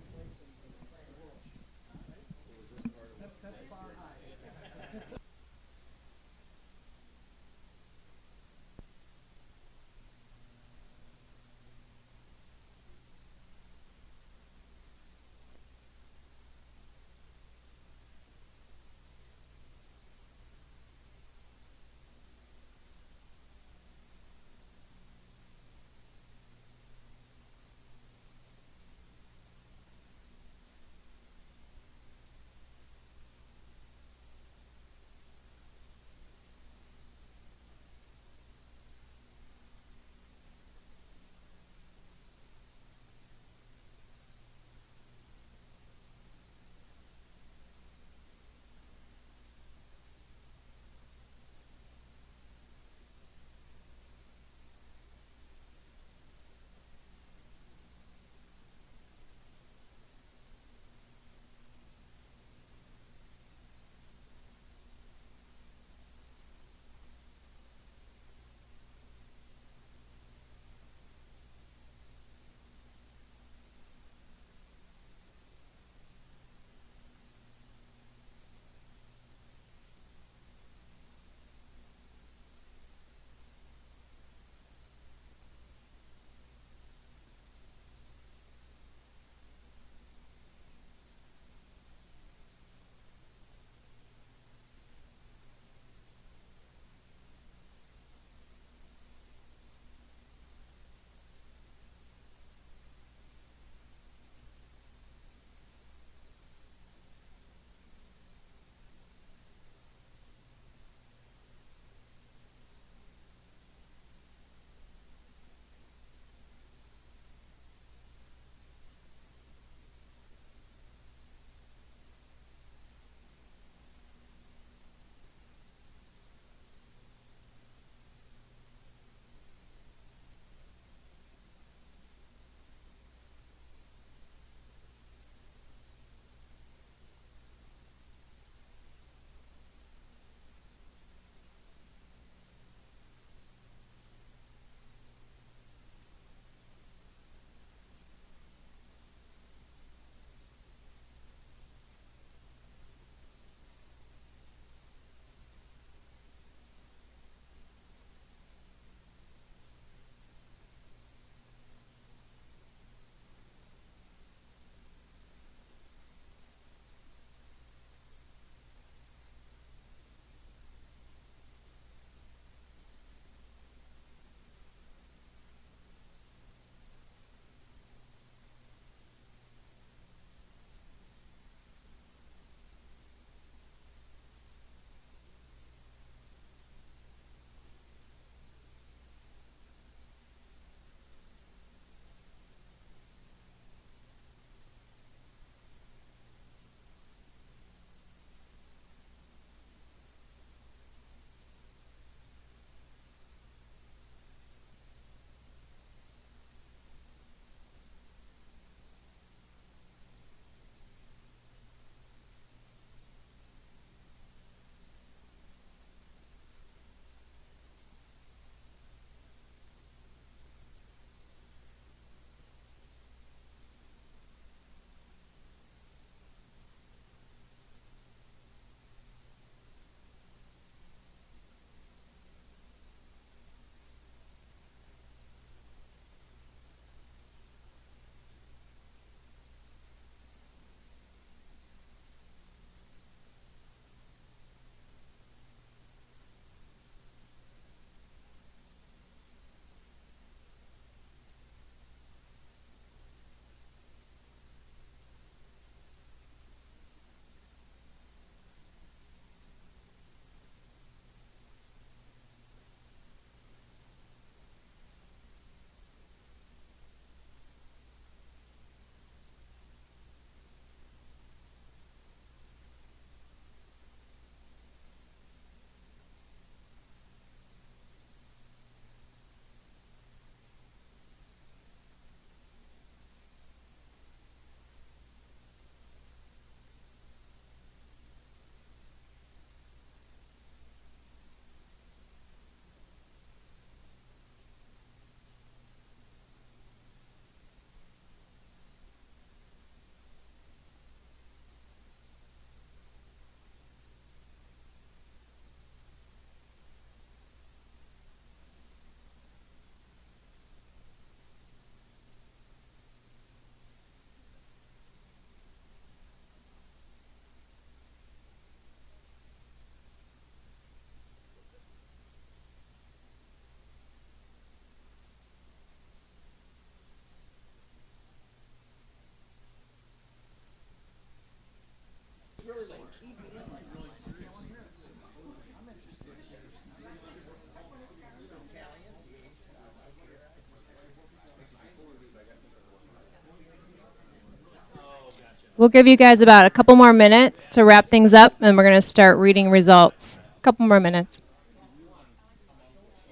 We'll give you guys about a couple more minutes to wrap things up, and we're going to start reading results. A couple more minutes.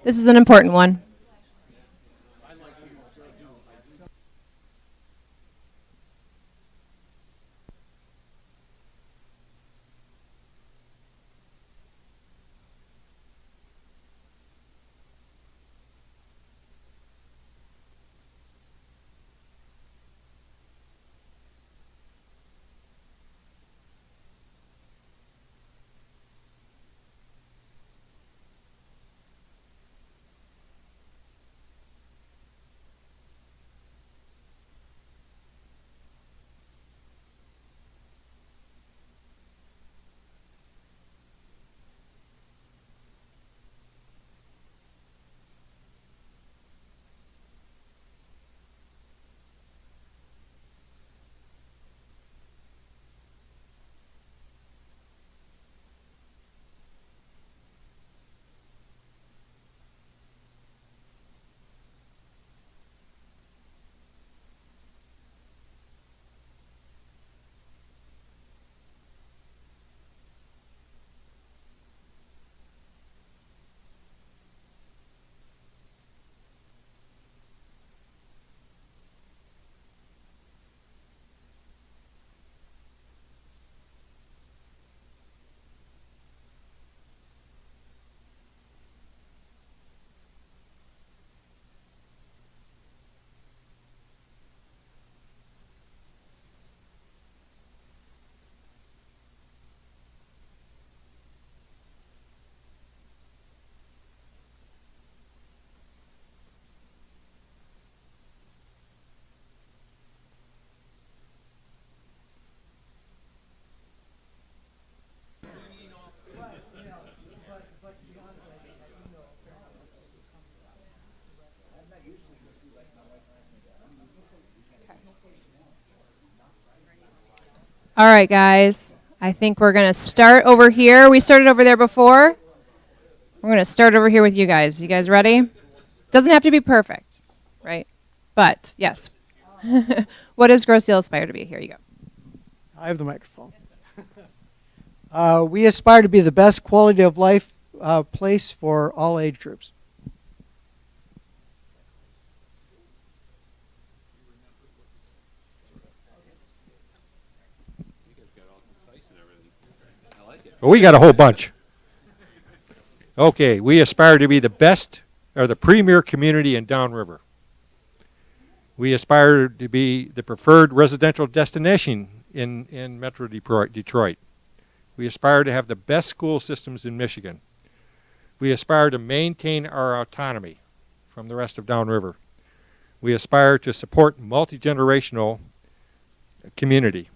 This is an important one. All right, guys. I think we're going to start over here. We started over there before. We're going to start over here with you guys. You guys ready? Doesn't have to be perfect, right? But, yes. What does Grosse Ile aspire to be? Here you go. I have the microphone. We aspire to be the best quality of life place for all age groups. Well, we got a whole bunch. Okay, we aspire to be the best or the premier community in Downriver. We aspire to be the preferred residential destination in Metro Detroit. We aspire to have the best school systems in Michigan. We aspire to maintain our autonomy from the rest of Downriver. We aspire to support multi-generational community.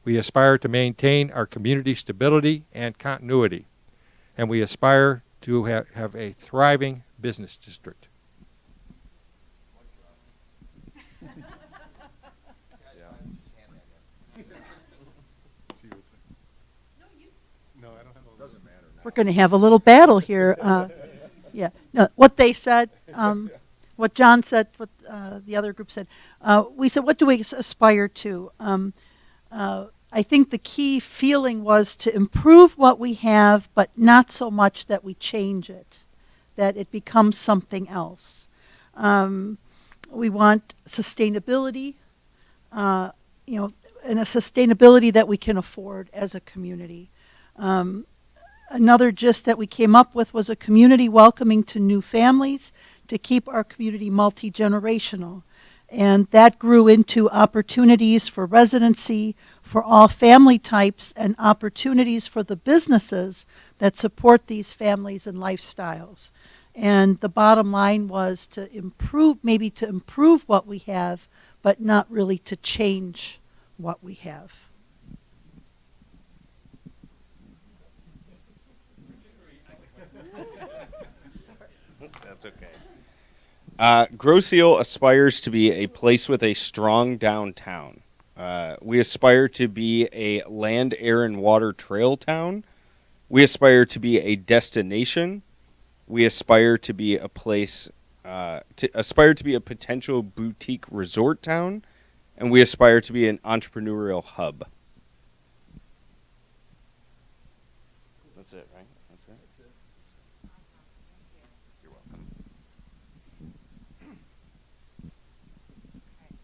We aspire to maintain our community stability and continuity. And we aspire to have a thriving business district. We're going to have a little battle here. Yeah. No, what they said, what John said, what the other group said. We said, what do we aspire to? I think the key feeling was to improve what we have, but not so much that we change it, that it becomes something else. We want sustainability, and a sustainability that we can afford as a community. Another gist that we came up with was a community welcoming to new families to keep our community multi-generational. And that grew into opportunities for residency for all family types and opportunities for the businesses that support these families and lifestyles. And the bottom line was to improve what we have, but not really to change what we have. That's okay. Grosse Ile aspires to be a place with a strong downtown. We aspire to be a land, air, and water trail town. We aspire to be a destination. We aspire to be a place, to be a potential boutique resort town. and we aspire to be an entrepreneurial hub. That's it, right? That's it. You're welcome.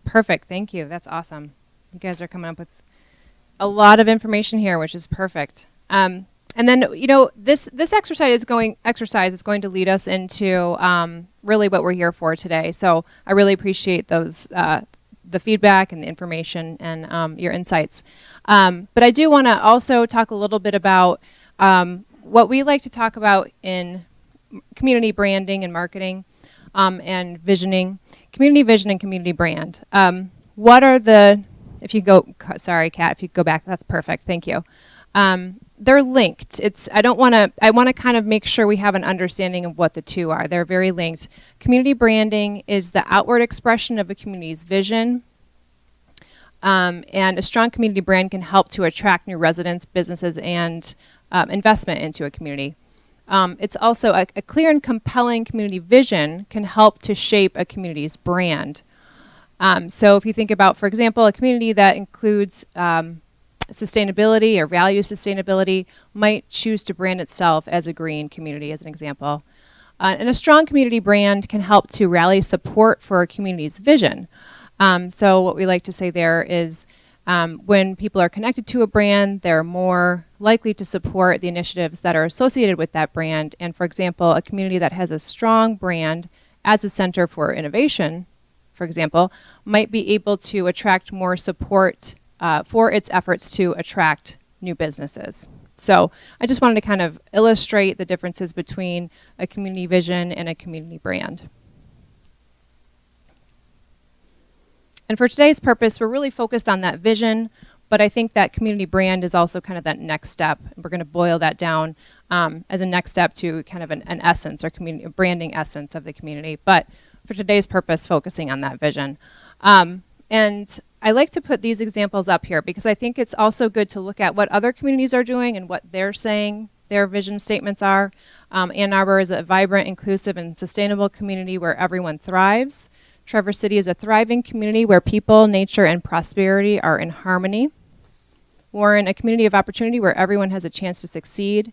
Perfect. Thank you. That's awesome. You guys are coming up with a lot of information here, which is perfect. And then, you know, this exercise is going to lead us into really what we're here for today. So I really appreciate those the feedback and the information and your insights. But I do want to also talk a little bit about what we like to talk about in community branding and marketing and visioning, community vision and community brand. What are the, if you go, sorry, Kat, if you go back, that's perfect. Thank you. They're linked. I want to kind of make sure we have an understanding of what the two are. They're very linked. Community branding is the outward expression of a community's vision. And a strong community brand can help to attract new residents, businesses, and investment into a community. It's also a clear and compelling community vision can help to shape a community's brand. So if you think about, for example, a community that includes sustainability or values sustainability might choose to brand itself as a green community, as an example. And a strong community brand can help to rally support for a community's vision. So what we like to say there is when people are connected to a brand, they're more likely to support the initiatives that are associated with that brand. And for example, a community that has a strong brand as a center for innovation, for example, might be able to attract more support for its efforts to attract new businesses. So I just wanted to kind of illustrate the differences between a community vision and a community brand. And for today's purpose, we're really focused on that vision, but I think that community brand is also kind of that next step. We're going to boil that down as a next step to kind of an essence or community branding essence of the community. But for today's purpose, focusing on that vision. And I like to put these examples up here because I think it's also good to look at what other communities are doing and what they're saying their vision statements are. Ann Arbor is a vibrant, inclusive, and sustainable community where everyone thrives. Traverse City is a thriving community where people, nature, and prosperity are in harmony. Warren, a community of opportunity where everyone has a chance to succeed.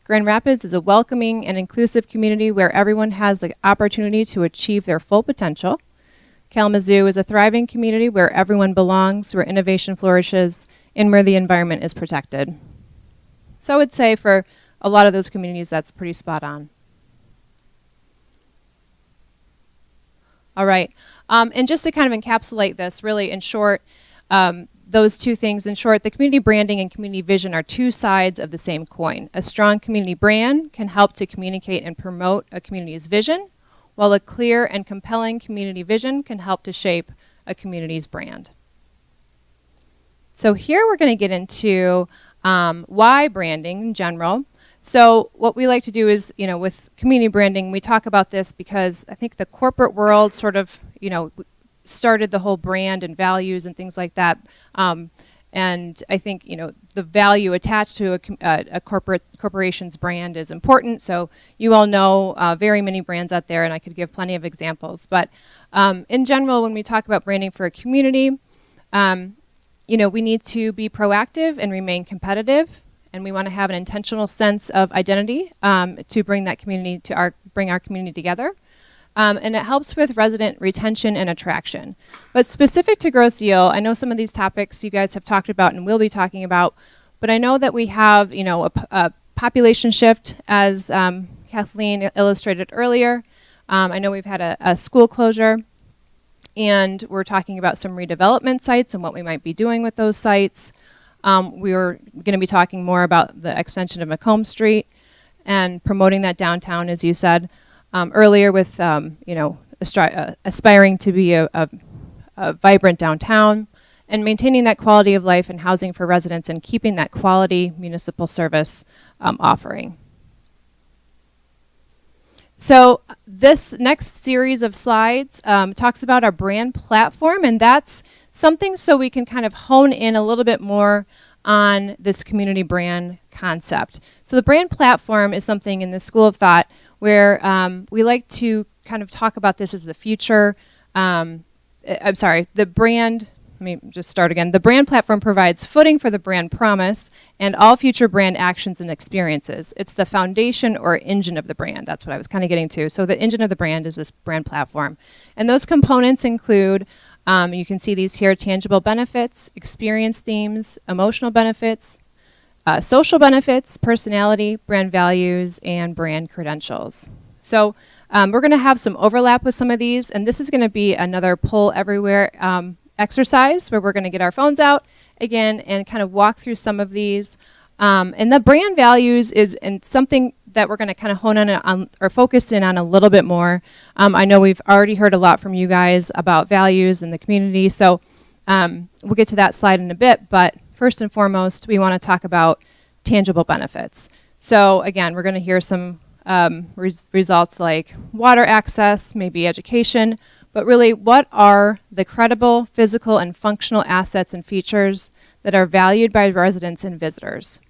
Grand Rapids is a welcoming and inclusive community where everyone has the opportunity to achieve their full potential. Kalamazoo is a thriving community where everyone belongs, where innovation flourishes, and where the environment is protected. So I would say for a lot of those communities, that's pretty spot on. All right, and just to kind of encapsulate this, really in short, those two things, in short, the community branding and community vision are two sides of the same coin. A strong community brand can help to communicate and promote a community's vision, while a clear and compelling community vision can help to shape a community's brand. So here we're going to get into why branding in general. So what we like to do is, you know, with community branding, we talk about this because I think the corporate world sort of, you know, started the whole brand and values and things like that. And I think, you know, the value attached to a corporation's brand is important. So you all know very many brands out there, and I could give plenty of examples. But in general, when we talk about branding for a community, you know, we need to be proactive and remain competitive. And we want to have an intentional sense of identity to bring that community to bring our community together. And it helps with resident retention and attraction. But specific to Grosse Ile, I know some of these topics you guys have talked about and will be talking about, but I know that we have, you know, a population shift, as Kathleen illustrated earlier. I know we've had a school closure, and we're talking about some redevelopment sites and what we might be doing with those sites. We were going to be talking more about the extension of Macomb Street and promoting that downtown, as you said earlier, with you know, aspiring to be a vibrant downtown and maintaining that quality of life and housing for residents and keeping that quality municipal service offering. So this next series of slides talks about our brand platform, and that's something so we can kind of hone in a little bit more on this community brand concept. So the brand platform is something in the school of thought where we like to kind of talk about this as the future. I'm sorry, the brand, me just start again. The brand platform provides footing for the brand promise and all future brand actions and experiences. It's the foundation or engine of the brand. That's what I was kind of getting to. So the engine of the brand is this brand platform. And those components include, you can see these here, tangible benefits, experience themes, emotional benefits, social benefits, personality, brand values, and brand credentials. So we're going to have some overlap with some of these, and this is going to be another pull everywhere exercise where we're going to get our phones out again and kind of walk through some of these. And the brand values is something that we're going to kind of hone in on or focus in on a little bit more. I know we've already heard a lot from you guys about values in the community, so we'll get to that slide in a bit, but first and foremost, we want to talk about tangible benefits. So again, we're going to hear some results like water access, maybe education, but really what are the credible physical and functional assets and features that are valued by residents and visitors?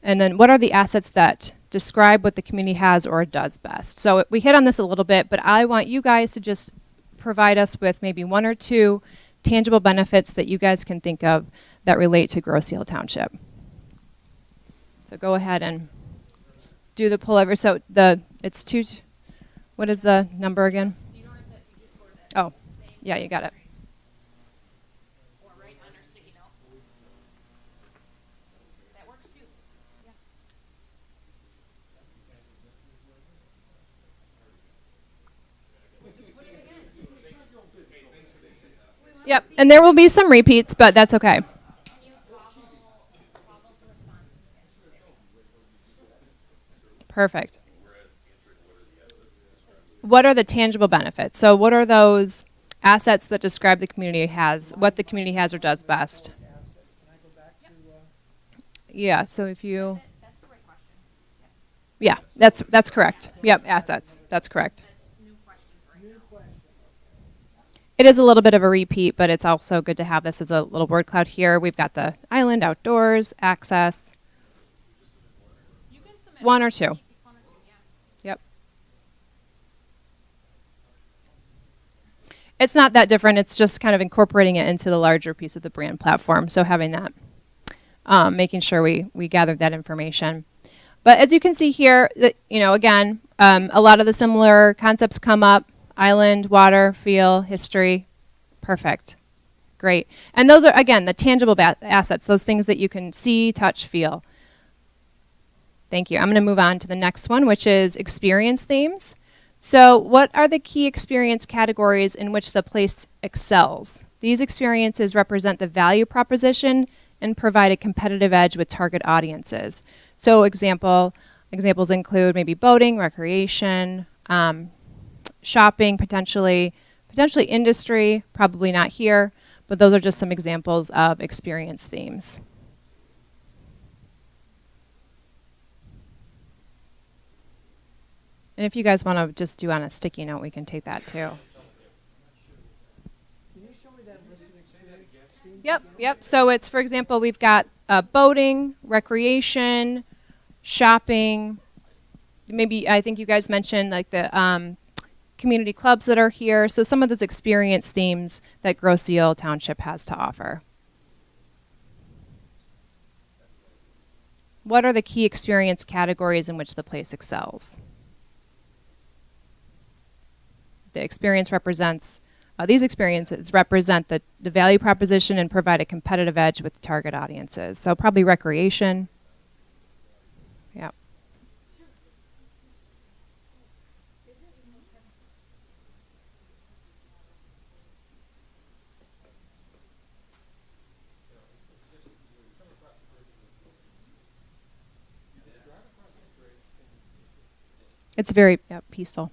And then what are the assets that describe what the community has or does best? So we hit on this a little bit, but I want you guys to just provide us with maybe one or two tangible benefits that you guys can think of that relate to Grosse Ile Township. So go ahead and do the pull over. So it's two, what is the number again? Oh, yeah, you got it. Yep, and there will be some repeats, but that's okay. Perfect. What are the tangible benefits? So what are those assets that describe the community has, what the community has or does best? Yeah, so if you... Yeah, that's correct. Yep, assets. That's correct. It is a little bit of a repeat, but it's also good to have this as a little word cloud here. We've got the island, outdoors, access. One or two. Yep. It's not that different. It's just kind of incorporating it into the larger piece of the brand platform. So having that, making sure we gather that information. But as you can see here, again, a lot of the similar concepts come up. Island, water, feel, history. Perfect. Great. And those are, again, the tangible assets, those things that you can see, touch, feel. Thank you. I'm going to move on to the next one, which is experience themes. So what are the key experience categories in which the place excels? These experiences represent the value proposition and provide a competitive edge with target audiences. So examples include maybe boating, recreation, shopping, potentially industry, probably not here, but those are just some examples of experience themes. And if you guys want to just do on a sticky note, we can take that too. Yep. So it's, for example, we've got boating, recreation, shopping. Maybe I think you guys mentioned like the community clubs that are here. So some of those experience themes that Grosse Ile Township has to offer. What are the key experience categories in which the place excels? The experience represents, these experiences represent the value proposition and provide a competitive edge with target audiences. So probably recreation. Yep. It's very peaceful.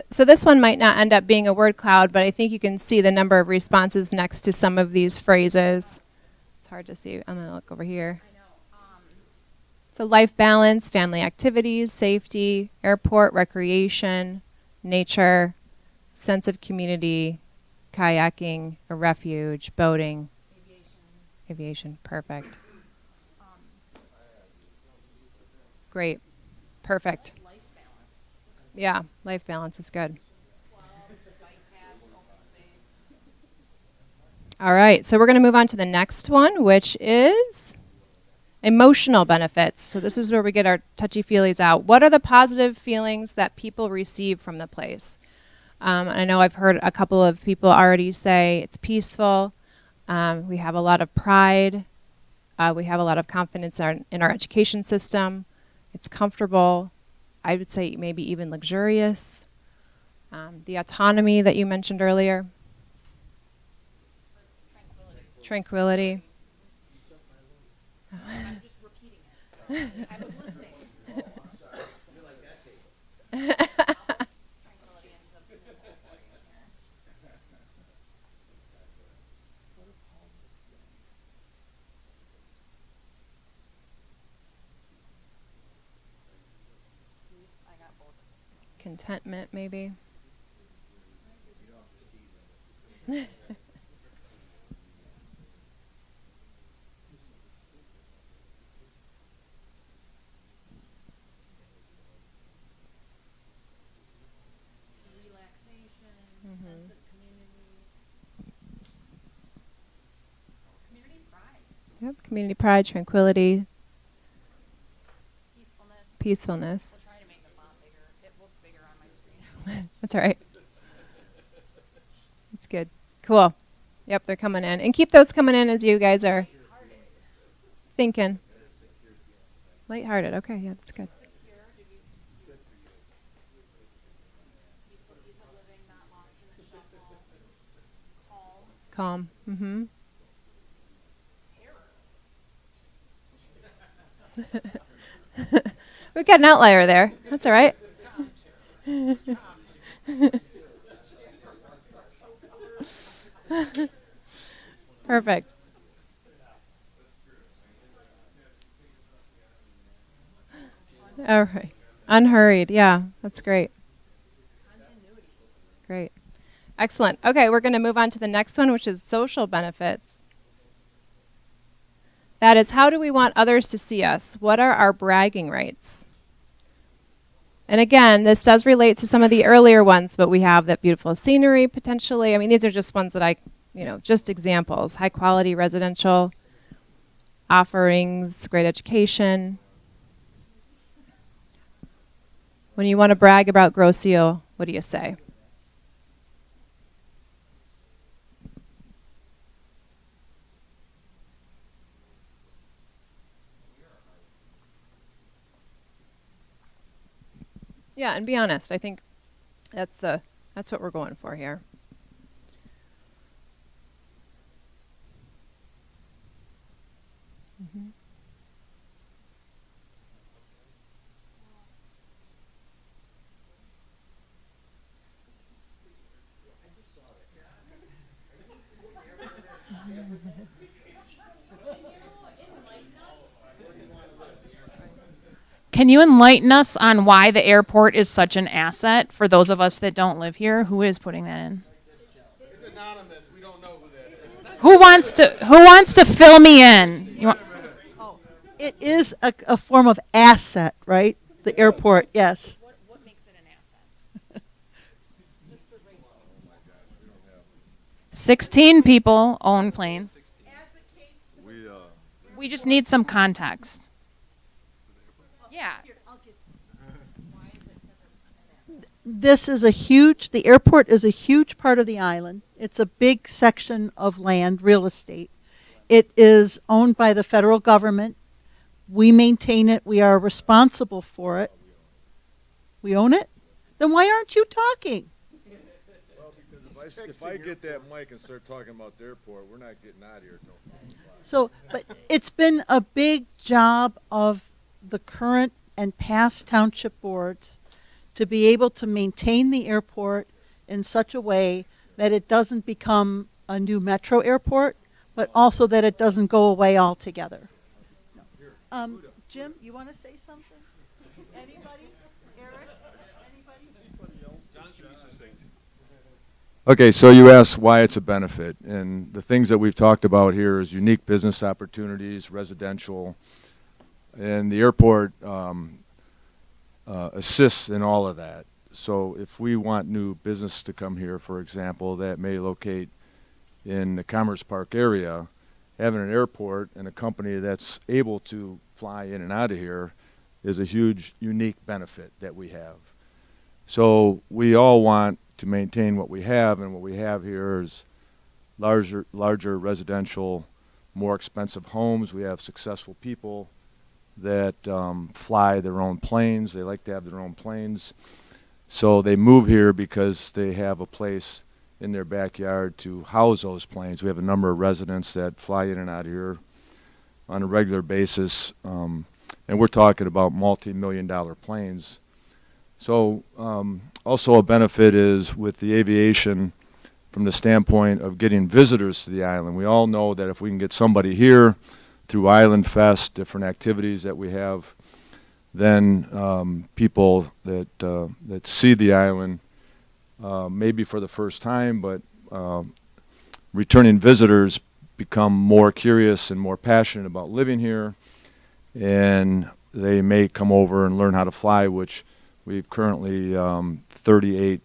So this one might not end up being a word cloud, but I think you can see the number of responses next to some of these phrases. It's hard to see. I'm going to look over here. So life balance, family activities, safety, airport, recreation, nature, sense of community, kayaking, a refuge, boating. Aviation, perfect. Great, perfect. Yeah, life balance is good. All right, so we're going to move on to the next one, which is emotional benefits. So this is where we get our touchy-feelies out. What are the positive feelings that people receive from the place? I know I've heard a couple of people already say it's peaceful. We have a lot of pride. We have a lot of confidence in our education system. It's comfortable. I would say maybe even luxurious. The autonomy that you mentioned earlier. Tranquility. I'm just repeating it. I was listening. Contentment, maybe. Sense of community. Community pride. Yep, community pride, tranquility, peacefulness. We'll try to make the font bigger. It looks bigger on my screen. That's all right. That's good. Cool. Yep, they're coming in. And keep those coming in as you guys are thinking. Lighthearted. Okay, yeah, that's good. Calm. Mm-hmm. We got an outlier there. That's all right. Perfect. All right. Unhurried. Yeah, that's great. Great. Excellent. Okay, we're going to move on to the next one, which is social benefits. That is, how do we want others to see us? What are our bragging rights? And again, this does relate to some of the earlier ones, but we have that beautiful scenery potentially. I mean, these are just ones that just examples. High quality residential offerings, great education. When you want to brag about Grosse Ile, what do you say? Yeah, and be honest. I think that's what we're going for here. Mm-hmm. Can you enlighten us on why the airport is such an asset for those of us that don't live here? Who is putting that in? It's anonymous. We don't know who that is. Who wants to fill me in? It is a form of asset, right? The airport, yes. What makes it an asset? 16 people own planes. We just need some context. Yeah. The airport is a huge part of the island. It's a big section of land, real estate. It is owned by the federal government. We maintain it. We are responsible for it. We own it? Then why aren't you talking? Well, because if I get that mic and start talking about the airport, we're not getting out of here till 5 o'clock. So, but it's been a big job of the current and past township boards to be able to maintain the airport in such a way that it doesn't become a new metro airport, but also that it doesn't go away altogether. Jim, you want to say something? Anybody? Eric? Anybody? Okay, so you asked why it's a benefit, and the things that we've talked about here is unique business opportunities, residential, and the airport assists in all of that. So if we want new business to come here, for example, that may locate in the Commerce Park area, having an airport and a company that's able to fly in and out of here is a huge, unique benefit that we have. So we all want to maintain what we have, and what we have here is larger residential, more expensive homes. We have successful people that fly their own planes. They like to have their own planes. So they move here because they have a place in their backyard to house those planes. We have a number of residents that fly in and out of here on a regular basis, and we're talking about multi-million-dollar planes. So also a benefit is with the aviation from the standpoint of getting visitors to the island. We all know that if we can get somebody here through Island Fest, different activities that we have, then people that see the island maybe for the first time, but returning visitors become more curious and more passionate about living here, and they may come over and learn how to fly, which we've currently 38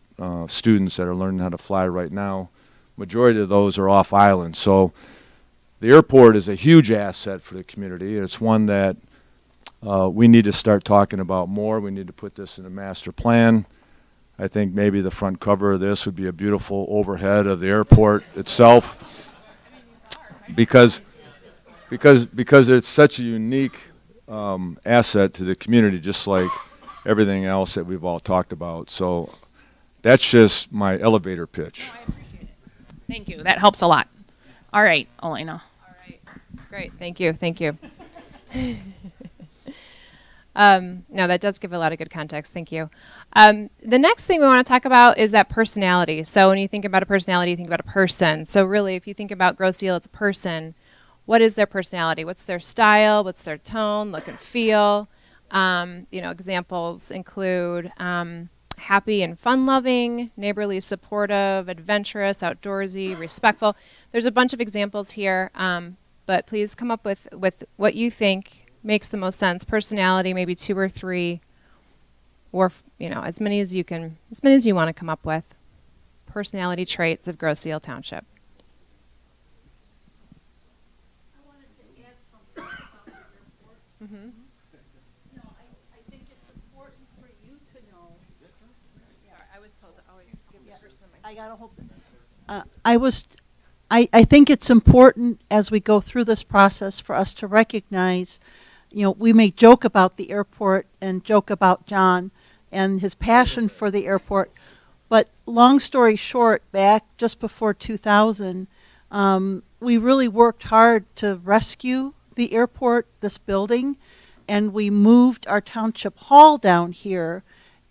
students that are learning how to fly right now. Majority of those are off island. So the airport is a huge asset for the community. It's one that we need to start talking about more. We need to put this in a master plan. I think maybe the front cover of this would be a beautiful overhead of the airport itself, because it's such a unique asset to the community, just like everything else that we've all talked about. So that's just my elevator pitch. I appreciate it. Thank you. That helps a lot. All right, Elena. All right. Great. Thank you. Thank you. No, that does give a lot of good context. Thank you. The next thing we want to talk about is that personality. So when you think about a personality, you think about a person. So really, if you think about Grosse Ile, it's a person. What is their personality? What's their style? What's their tone, look and feel? Examples include happy and fun-loving, neighborly, supportive, adventurous, outdoorsy, respectful. There's a bunch of examples here, but please come up with what you think makes the most sense. Personality, maybe 2 or 3, or as many as you want to come up with. Personality traits of Grosse Ile Township. I wanted to add something about the airport. Mm-hmm. I think it's important for you to know. Sorry, I was told to always give the person a microphone. I gotta hold it. I think it's important as we go through this process for us to recognize, we may joke about the airport and joke about John and his passion for the airport, but long story short, back just before 2000, we really worked hard to rescue the airport, this building, and we moved our township hall down here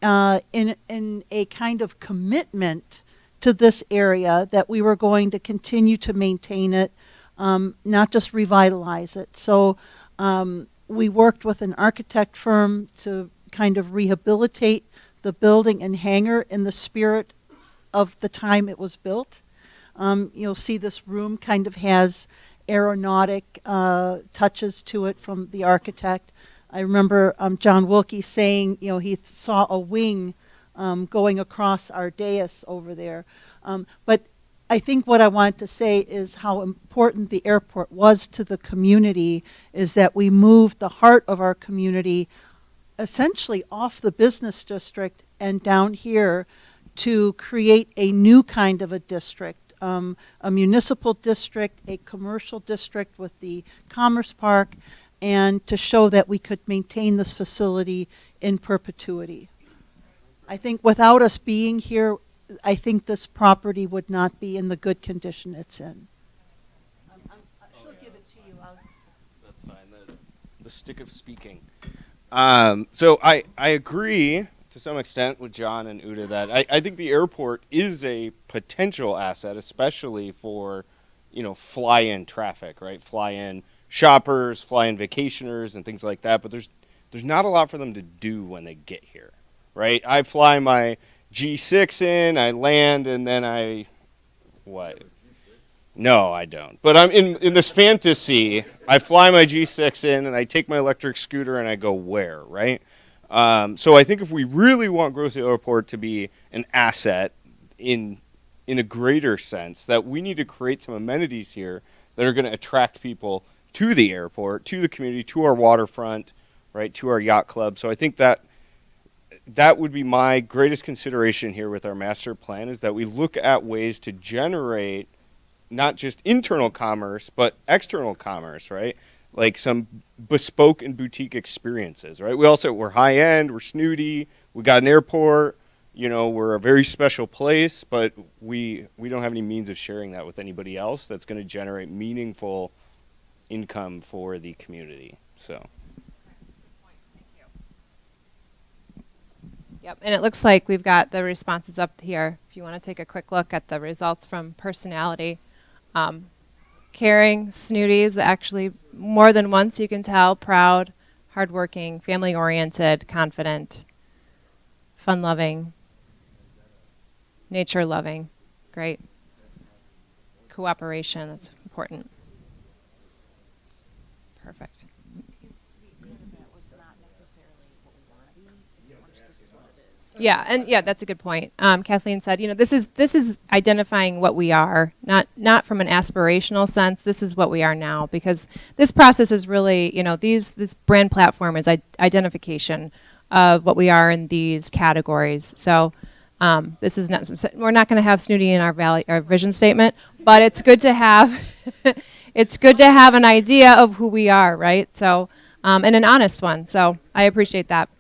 in a kind of commitment to this area that we were going to continue to maintain it, not just revitalize it. So we worked with an architect firm to kind of rehabilitate the building and hangar in the spirit of the time it was built. You'll see this room kind of has aeronautic touches to it from the architect. I remember John Wilkie saying, he saw a wing going across our dais over there. But I think what I want to say is how important the airport was to the community, is that we moved the heart of our community essentially off the business district and down here to create a new kind of a district, a municipal district, a commercial district with the Commerce Park, and to show that we could maintain this facility in perpetuity. I think without us being here, I think this property would not be in the good condition it's in. She'll give it to you. That's fine. The stick of speaking. So I agree to some extent with John and Uda that I think the airport is a potential asset, especially for, fly-in traffic, right? Fly-in shoppers, fly-in vacationers, and things like that. But there's not a lot for them to do when they get here, right? I fly my G6 in, I land, and then what? No, I don't. But I'm in this fantasy. I fly my G6 in, and I take my electric scooter, and I go where, right? So I think if we really want Grosse Ile Airport to be an asset in a greater sense, that we need to create some amenities here that are going to attract people to the airport, to the community, to our waterfront, right, to our yacht club. So I think that would be my greatest consideration here with our master plan, is that we look at ways to generate not just internal commerce, but external commerce, right? Like some bespoke and boutique experiences, right? We're high end, we're snooty, we got an airport, we're a very special place, but we don't have any means of sharing that with anybody else that's going to generate meaningful income for the community. So. Yep, and it looks like we've got the responses up here. If you want to take a quick look at the results from personality. Caring, snooties, actually more than once you can tell, proud, hardworking, family-oriented, confident, fun-loving, nature-loving, great. Cooperation, that's important. Perfect. Yeah, that's a good point. Kathleen said, this is identifying what we are, not from an aspirational sense. This is what we are now, because this process is really, this brand platform is identification of what we are in these categories. So this is not, we're not going to have snooty in our vision statement, but it's good to have it's good to have an idea of who we are, right? So and an honest one. So I appreciate that.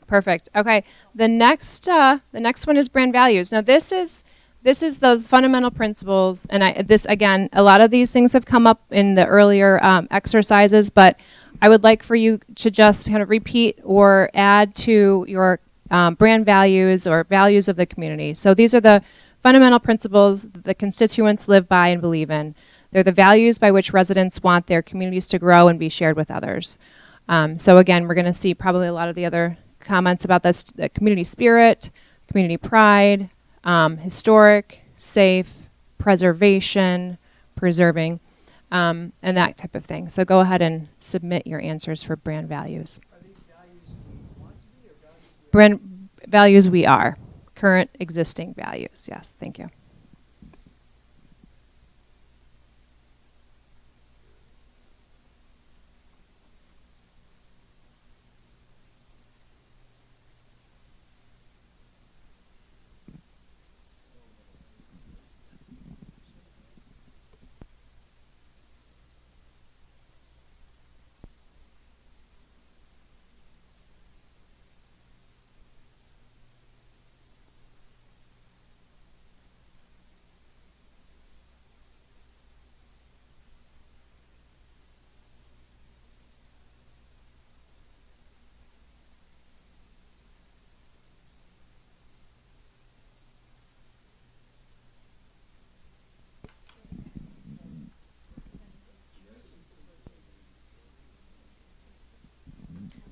Perfect. Okay. The next one is brand values. Now this is those fundamental principles, and a lot of these things have come up in the earlier exercises, but I would like for you to just kind of repeat or add to your brand values or values of the community. So these are the fundamental principles that the constituents live by and believe in. They're the values by which residents want their communities to grow and be shared with others. So again, we're going to see probably a lot of the other comments about this: the community spirit, community pride, historic, safe, preservation, preserving, and that type of thing. So go ahead and submit your answers for brand values. Are these values we want to be, or Brand values we are. Current existing values. Yes, thank you.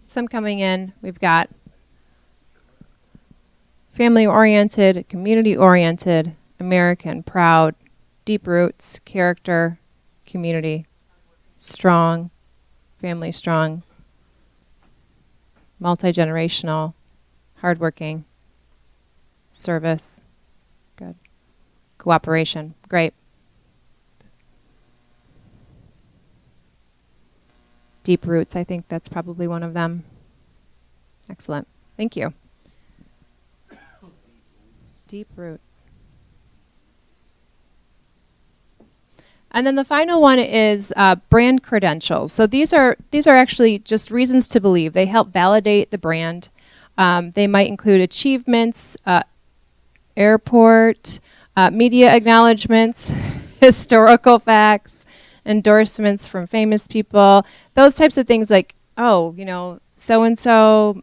Some coming in. We've got family-oriented, community-oriented, American, proud, deep roots, character, community, strong, family strong, multi-generational, hardworking, service, good, cooperation, great. Deep roots, I think that's probably one of them. Excellent. Thank you. Deep roots. And then the final one is brand credentials. So these are actually just reasons to believe. They help validate the brand. They might include achievements, airport, media acknowledgments, historical facts, endorsements from famous people, those types of things, like, oh, so-and-so,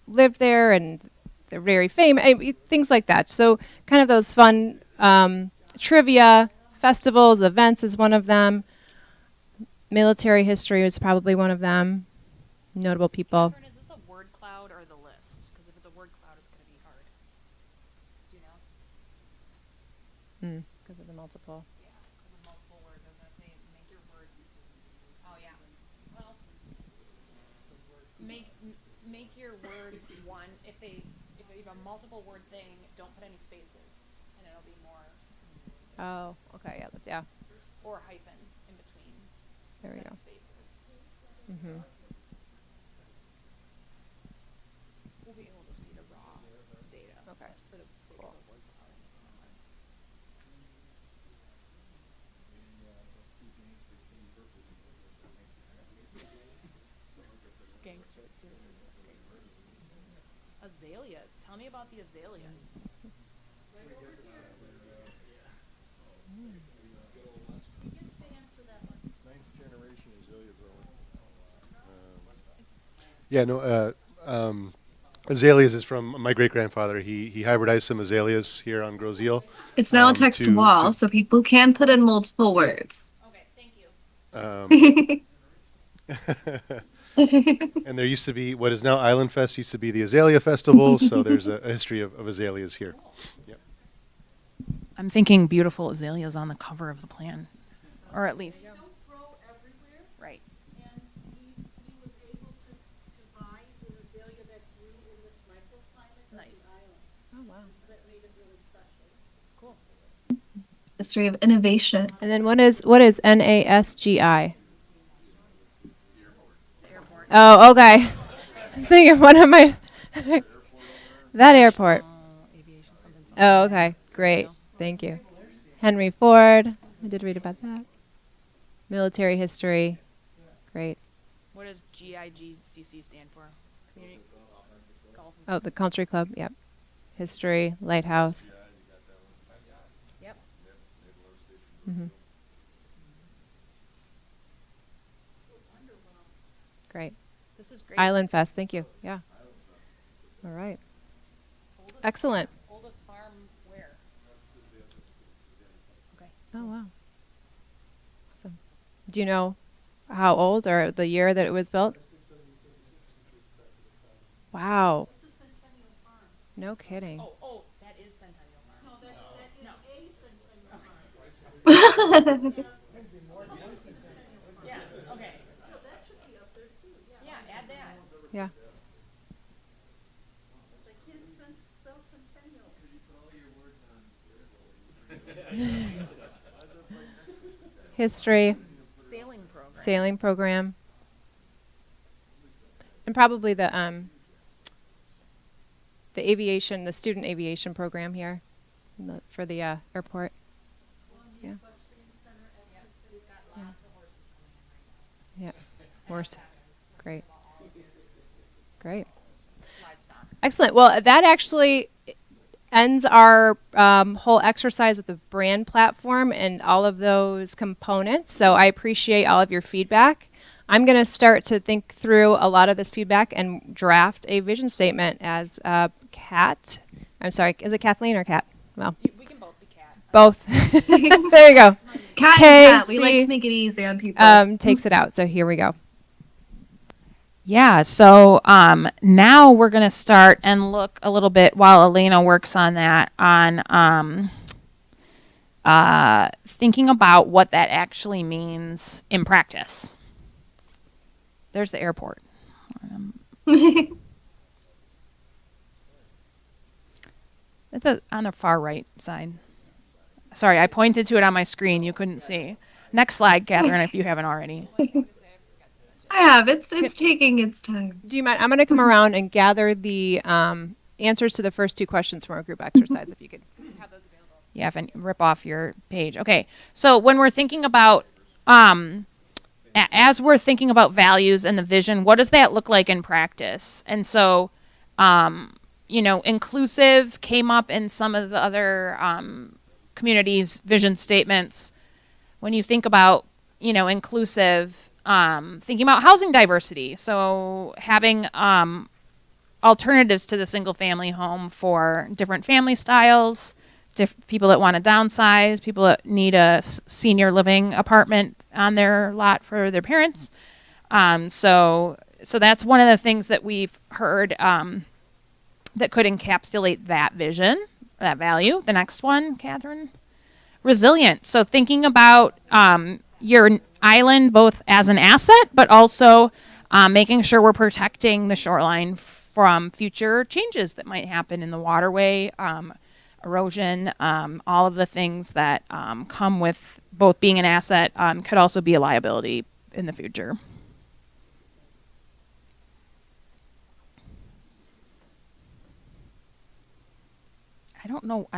lived there and they're very famous, things like that. So kind of those fun trivia, festivals, events is one of them. Military history was probably one of them. Notable people. Is this a word cloud or the list? Because if it's a word cloud, it's going to be hard. Do you know? Because of the multiple. Yeah, because of multiple words. I was going to say make your words. Oh yeah. Well, make your words one. If you have a multiple word thing, don't put any spaces, and it'll be more. Oh, okay. Yeah. Or hyphens in between. There we go. Spaces. Mm-hmm. We'll be able to see the raw data. Okay. For the sake of the word cloud. Gangster, seriously, that's great. Azaleas. Tell me about the azaleas. Yeah, no, azaleas is from my great-grandfather. He hybridized some azaleas here on Groseal. It's now a text wall, so people can put in multiple words. Okay, thank you. And there used to be, what is now Island Fest, used to be the Azalea Festival, so there's a history of azaleas here. Yep. I'm thinking beautiful azaleas on the cover of the plan, or at least. Don't grow everywhere. Right. And he was able to devise an azalea that grew in this microclimate Nice. of the island. Oh, wow. So that made it really special. Cool. History of innovation. And then what is NASGI? Oh, okay. I was thinking, what am I? That airport. Aviation, something. Oh, okay. Great. Thank you. Henry Ford. I did read about that. Military history. Great. What does GIGCC stand for? Community Golf. Oh, the country club. Yep. History. Lighthouse. Yep. Mm-hmm. Great. This is great. Island Fest. Thank you. Yeah. All right. Excellent. Oldest farm where? Okay. Oh, wow. Awesome. Do you know how old or the year that it was built? Wow. No kidding. Oh, that is Centennial Farm. No, that is a centennial farm. Yes, okay. No, that should be up there too. Yeah, add that. Yeah. I can't spell centennial. History. Sailing program. Sailing program. And probably the aviation, the student aviation program here for the airport. Yeah. Yeah. Horse. Great. Great. Excellent. Well, that actually ends our whole exercise with the brand platform and all of those components. So I appreciate all of your feedback. I'm going to start to think through a lot of this feedback and draft a vision statement as Kat. I'm sorry, is it Kathleen or Kat? Well, We can both be Cat. both. There you go. Cat and cat. We like to make it easy on people. Takes it out. So here we go. Yeah, so now we're going to start and look a little bit while Elena works on that on thinking about what that actually means in practice. There's the airport. On the far right side. Sorry, I pointed to it on my screen. You couldn't see. Next slide, Catherine, if you haven't already. I have. It's taking its time. Do you mind? I'm going to come around and gather the answers to the first two questions from our group exercise, if you could have those available. Yeah, and rip off your page. Okay, so when we're thinking about, as we're thinking about values and the vision, what does that look like in practice? And so, inclusive came up in some of the other communities' vision statements. When you think about, inclusive, thinking about housing diversity, so having alternatives to the single-family home for different family styles, people that want to downsize, people that need a senior living apartment on their lot for their parents. So that's one of the things that we've heard that could encapsulate that vision, that value. The next one, Catherine. Resilient. So thinking about your island both as an asset, but also making sure we're protecting the shoreline from future changes that might happen in the waterway, erosion, all of the things that come with both being an asset could also be a liability in the future. I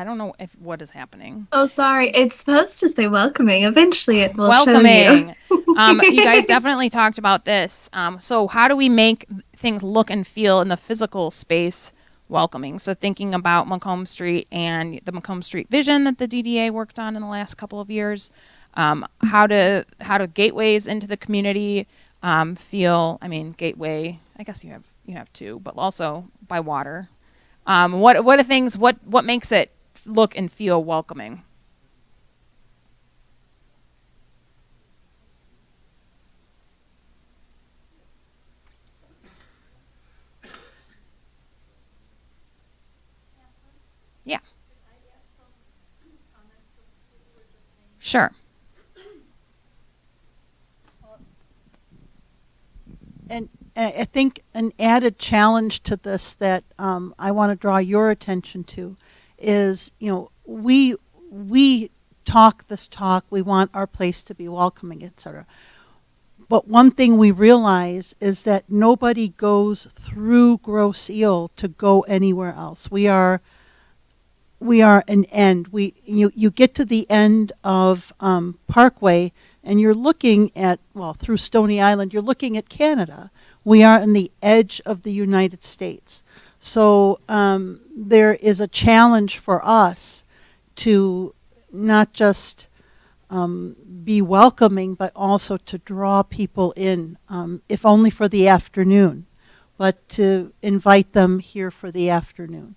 don't know if what is happening. Oh, sorry. It's supposed to say welcoming. Eventually it will Welcoming. show you. You guys definitely talked about this. So how do we make things look and feel in the physical space welcoming? So thinking about Macomb Street and the Macomb Street vision that the DDA worked on in the last couple of years. How do gateways into the community feel? I mean, gateway, I guess you have two, but also by water. What are things, what makes it look and feel welcoming? Yeah. Sure. And I think an added challenge to this that I want to draw your attention to is, we talk this talk, we want our place to be welcoming, etc. But one thing we realize is that nobody goes through Grosse Ile to go anywhere else. We are an end. You get to the end of Parkway, and you're looking at, through Stony Island, you're looking at Canada. We are on the edge of the United States. So there is a challenge for us to not just be welcoming, but also to draw people in, if only for the afternoon, but to invite them here for the afternoon.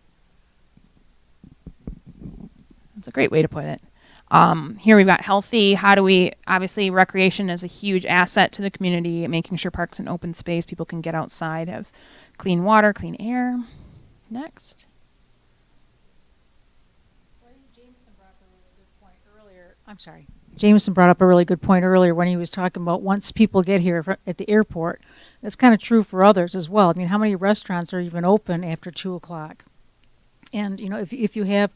That's a great way to put it. Here we've got healthy. Obviously recreation is a huge asset to the community, making sure parks and open space, people can get outside, have clean water, clean air. Next. I'm sorry. Jameson brought up a really good point earlier when he was talking about once people get here at the airport. That's kind of true for others as well. I mean, how many restaurants are even open after 2 o'clock? And, if you have...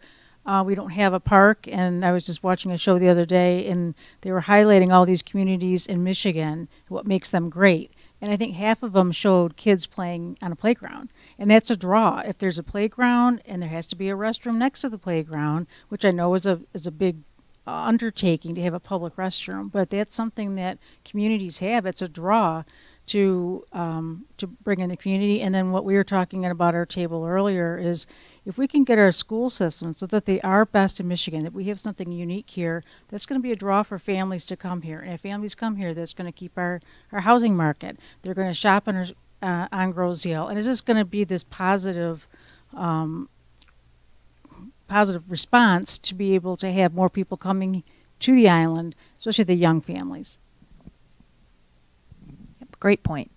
we don't have a park, and I was just watching a show the other day, and they were highlighting all these communities in Michigan, what makes them great. And I think half of them showed kids playing on a playground. And that's a draw. If there's a playground and there has to be a restroom next to the playground, which I know is a big undertaking to have a public restroom, but that's something that communities have. It's a draw to bring in the community. And then what we were talking about our table earlier is if we can get our school systems so that they are best in Michigan, that we have something unique here, that's going to be a draw for families to come here. And if families come here, that's going to keep our housing market. They're going to shop on Grosse Ile. And it's just going to be this positive response to be able to have more people coming to the island, especially the young families. Great point.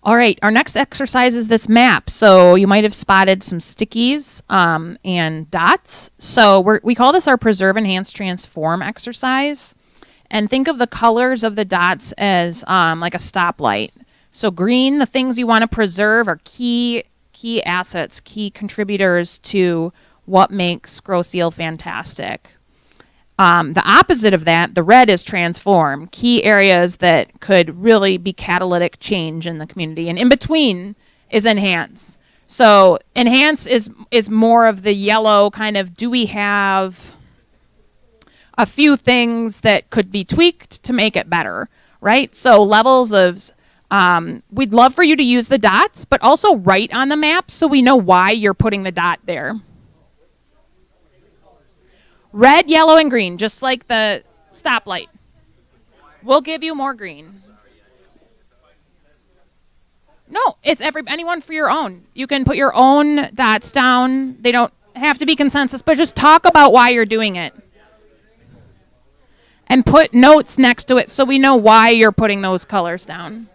All right, our next exercise is this map. So you might have spotted some stickies and dots. So we call this our Preserve, Enhance, Transform exercise. And think of the colors of the dots as like a stoplight. So green, the things you want to preserve are key assets, key contributors to what makes Grosse Ile fantastic. The opposite of that, the red, is transform. Key areas that could really be catalytic change in the community. And in between is enhance. So enhance is more of the yellow kind of, do we have a few things that could be tweaked to make it better, right? So levels of, we'd love for you to use the dots, but also write on the map so we know why you're putting the dot there. Red, yellow, and green, just like the stoplight. We'll give you more green. No, it's anyone for your own. You can put your own dots down. have to be consensus, but just talk about why you're doing it. And put notes next to it so we know why you're putting those colors down.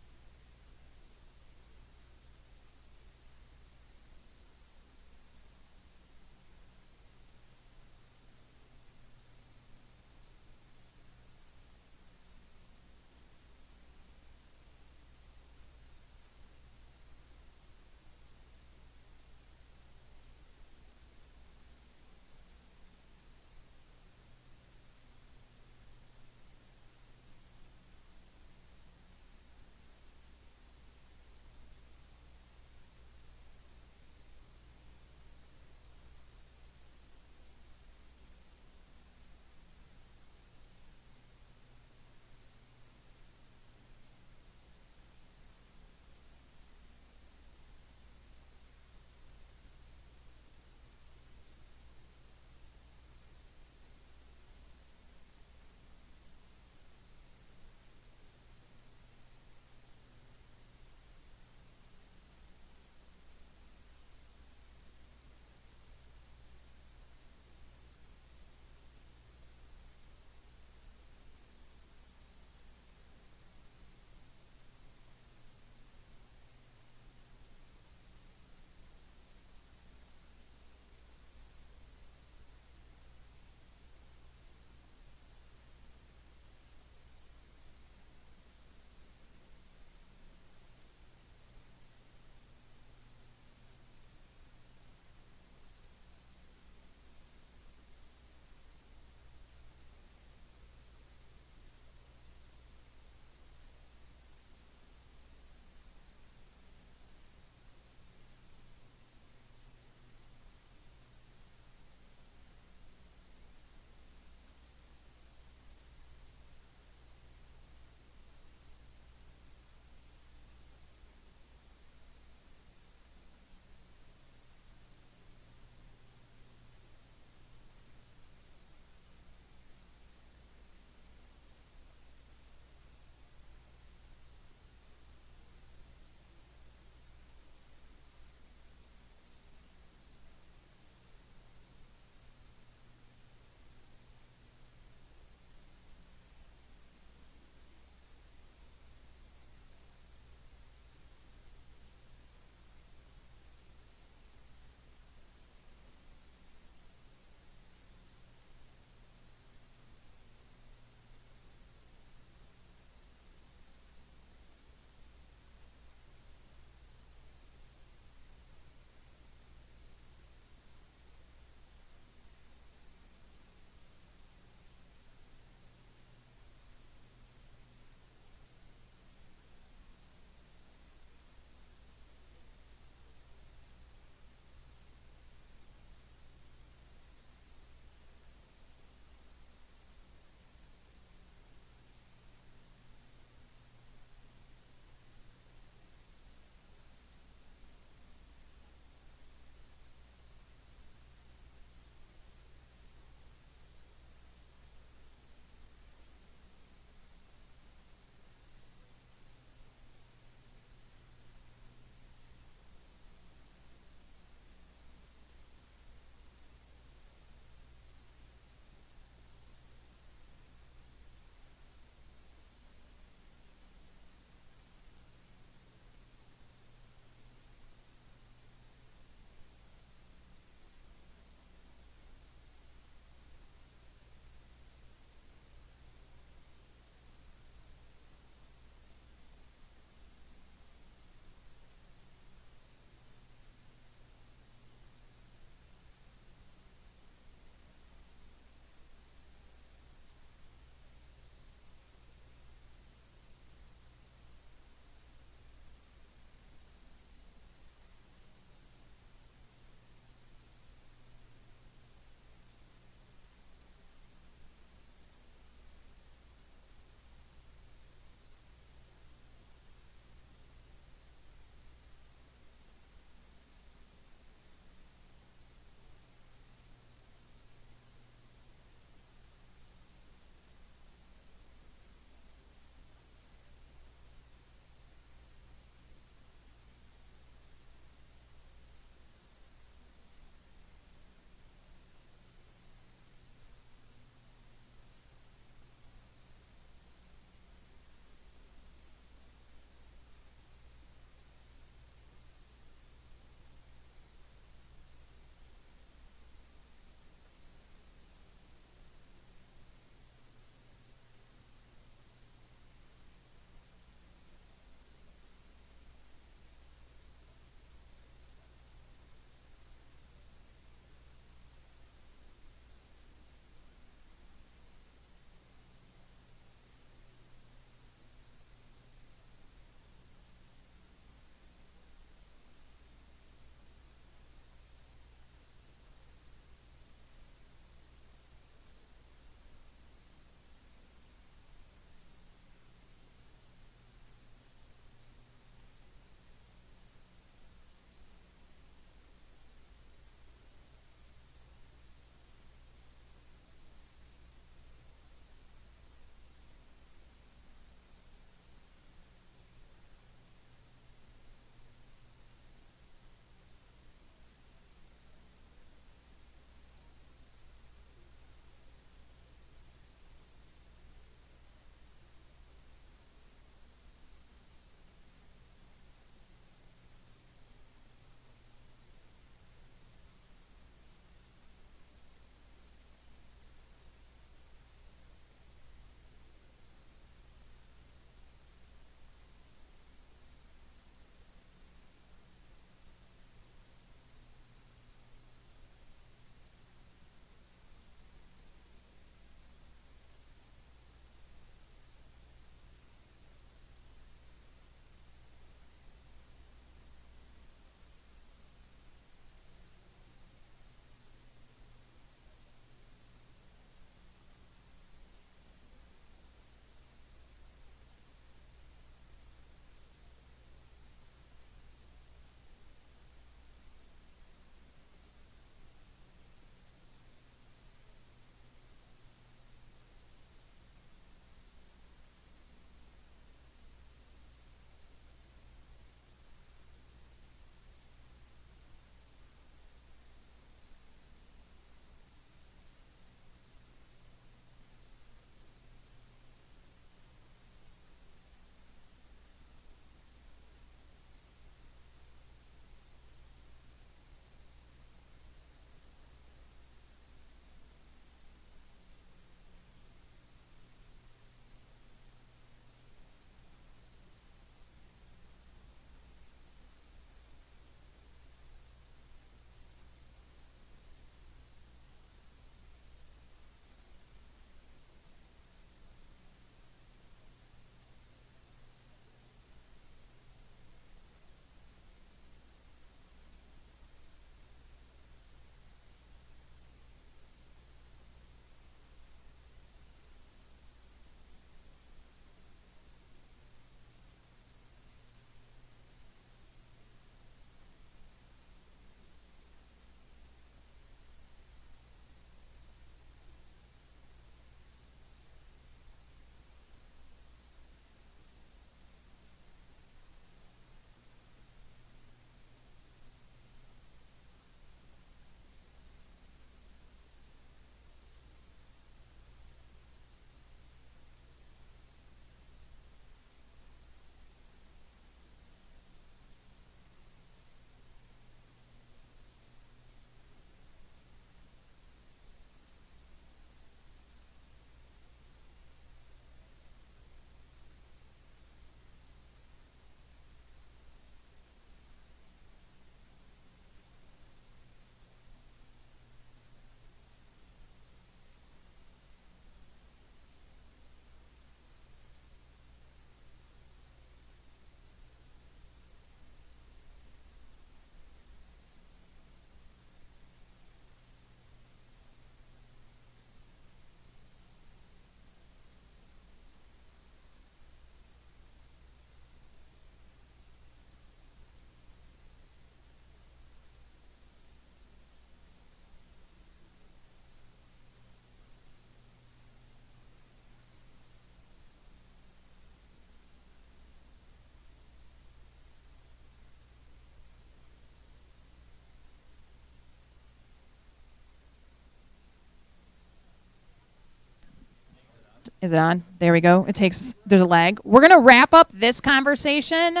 Is it on? There we go. There's a lag. We're going to wrap up this conversation.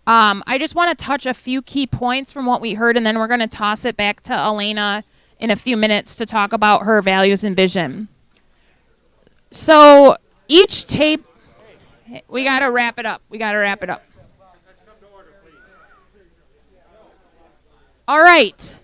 I just want to touch a few key points from what we heard, and then we're going to toss it back to Elena in a few minutes to talk about her values and vision. So each tape, we got to wrap it up. All right.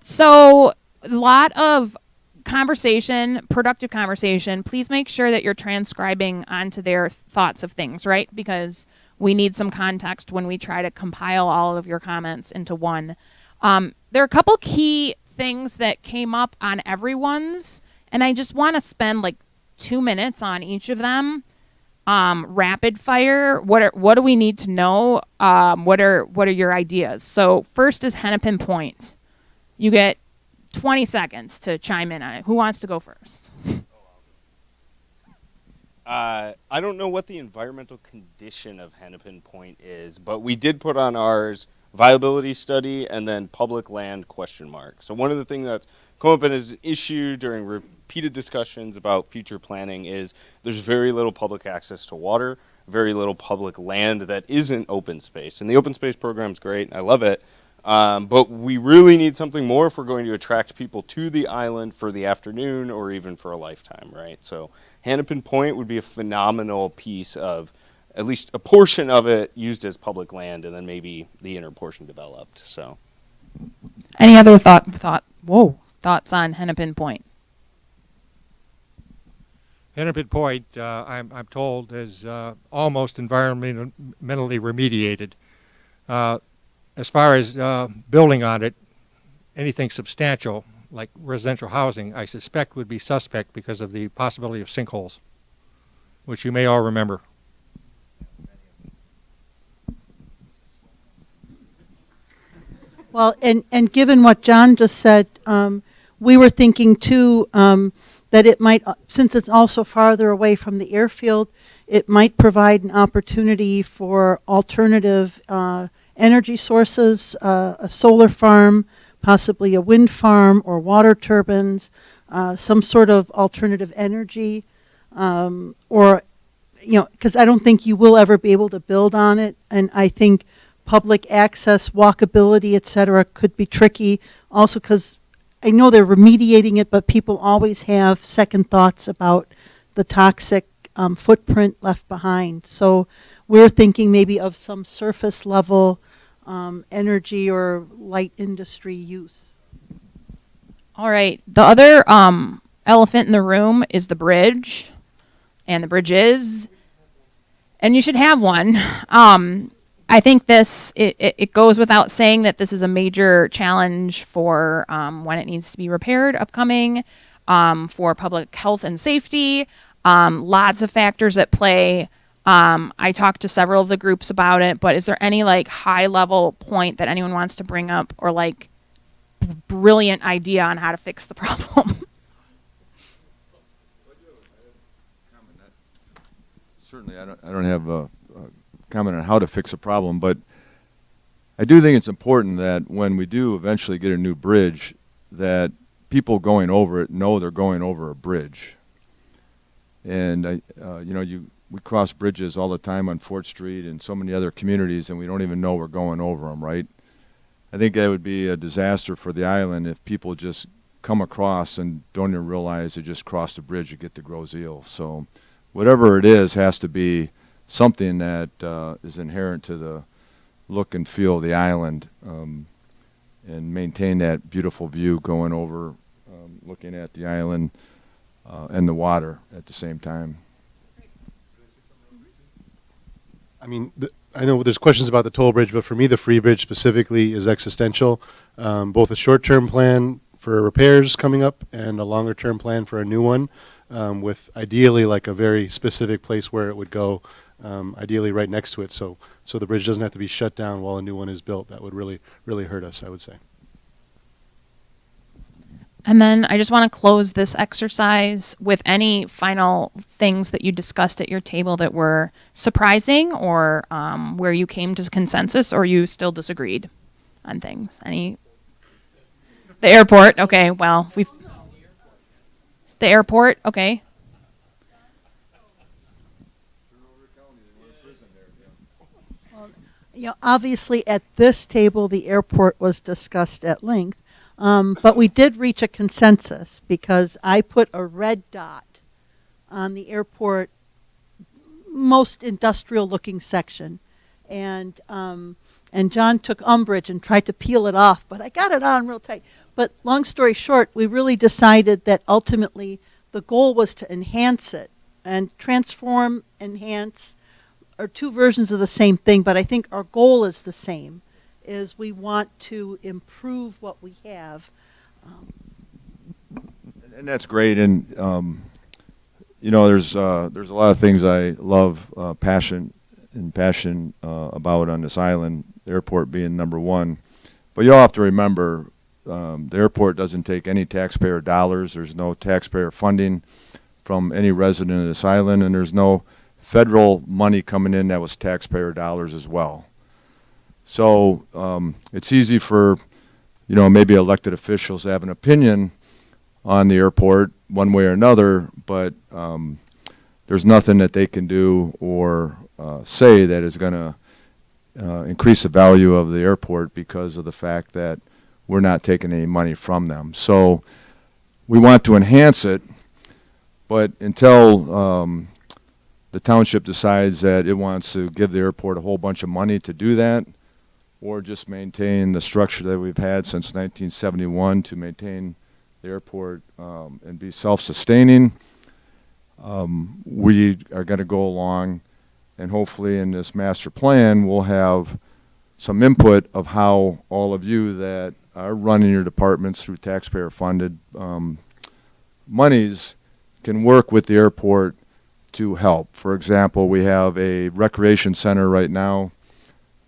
So a lot of conversation, productive conversation. Please make sure that you're transcribing onto their thoughts of things, right? Because we need some context when we try to compile all of your comments into one. There are a couple key things that came up on everyone's, and I just want to spend like 2 minutes on each of them. Rapid fire. What do we need to know? What are your ideas? So first is Hennepin Point. You get 20 seconds to chime in on it. Who wants to go first? I don't know what the environmental condition of Hennepin Point is, but we did put on ours viability study and then public land ? So one of the things that's come up as an issue during repeated discussions about future planning is there's very little public access to water, very little public land that isn't open space. And the open space program is great. I love it. But we really need something more if we're going to attract people to the island for the afternoon or even for a lifetime, right? So Hennepin Point would be a phenomenal piece of at least a portion of it used as public land and then maybe the inner portion developed. So any other thoughts on Hennepin Point? Hennepin Point, I'm told, is almost environmentally remediated. As far as building on it, anything substantial like residential housing, I suspect would be suspect because of the possibility of sinkholes, which you may all remember. Well, and given what John just said, we were thinking too that it might, since it's also farther away from the airfield, it might provide an opportunity for alternative energy sources, a solar farm, possibly a wind farm or water turbines, some sort of alternative energy, or, because I don't think you will ever be able to build on it. And I think public access, walkability, et cetera, could be tricky. Also, because I know they're remediating it, but people always have second thoughts about the toxic footprint left behind. So we're thinking maybe of some surface level energy or light industry use. All right. The other elephant in the room is the bridge and the bridges. And you should have one. I think it goes without saying that this is a major challenge for when it needs to be repaired upcoming, for public health and safety. Lots of factors at play. I talked to several of the groups about it, but is there any high level point that anyone wants to bring up or brilliant idea on how to fix the problem? Certainly, I don't have a comment on how to fix a problem, but I do think it's important that when we do eventually get a new bridge, that people going over it know they're going over a bridge. And we cross bridges all the time on 4th Street and so many other communities, and we don't even know we're going over them, right? I think that would be a disaster for the island if people just come across and don't even realize they just crossed a bridge to get to Grosse Ile. So whatever it is has to be something that is inherent to the look and feel of the island, and maintain that beautiful view going over, looking at the island and the water at the same time. I mean, I know there's questions about the toll bridge, but for me, the free bridge specifically is existential. Both a short-term plan for repairs coming up and a longer-term plan for a new one, with ideally a very specific place where it would go, ideally right next to it, so the bridge doesn't have to be shut down while a new one is built. That would really, really hurt us, I would say. And then I just want to close this exercise with any final things that you discussed at your table that were surprising, or where you came to consensus or you still disagreed on things. The airport. Okay. Well, the airport. Okay. You know, obviously at this table, the airport was discussed at length, but we did reach a consensus because I put a red dot on the airport most industrial looking section, and John took umbrage and tried to peel it off, but I got it on real tight. But long story short, we really decided that ultimately the goal was to enhance it, and transform, enhance are two versions of the same thing, but I think our goal is the same, is we want to improve what we have. And that's great. And you know, there's a lot of things I love, passion about on this island. The airport being number one, but you all have to remember, the airport doesn't take any taxpayer dollars. There's no taxpayer funding from any resident of this island, and there's no federal money coming in that was taxpayer dollars as well. So it's easy for, you know, maybe elected officials to have an opinion on the airport one way or another, but there's nothing that they can do or say that is going to increase the value of the airport because of the fact that we're not taking any money from them. So we want to enhance it, but until the township decides that it wants to give the airport a whole bunch of money to do that, or just maintain the structure that we've had since 1971 to maintain the airport and be self-sustaining, we are going to go along, and hopefully in this master plan we'll have some input of how all of you that are running your departments through taxpayer-funded monies can work with the airport to help. For example, we have a recreation center right now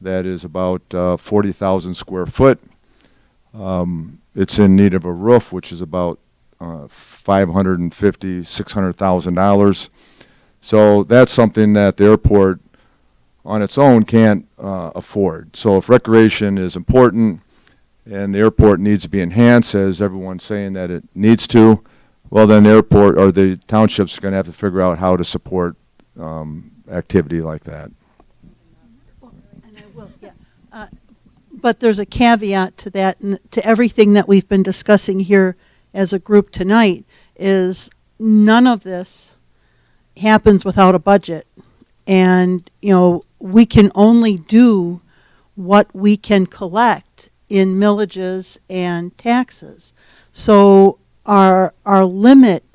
that is about 40,000 square foot. It's in need of a roof, which is about $550,000, $600,000. So that's something that the airport on its own can't afford. So if recreation is important and the airport needs to be enhanced, as everyone's saying that it needs to, well, then the airport or the township's going to have to figure out how to support activity like that. And I will, yeah. But there's a caveat to that, and to everything that we've been discussing here as a group tonight, is none of this happens without a budget. And, you know, we can only do what we can collect in millages and taxes. So our limit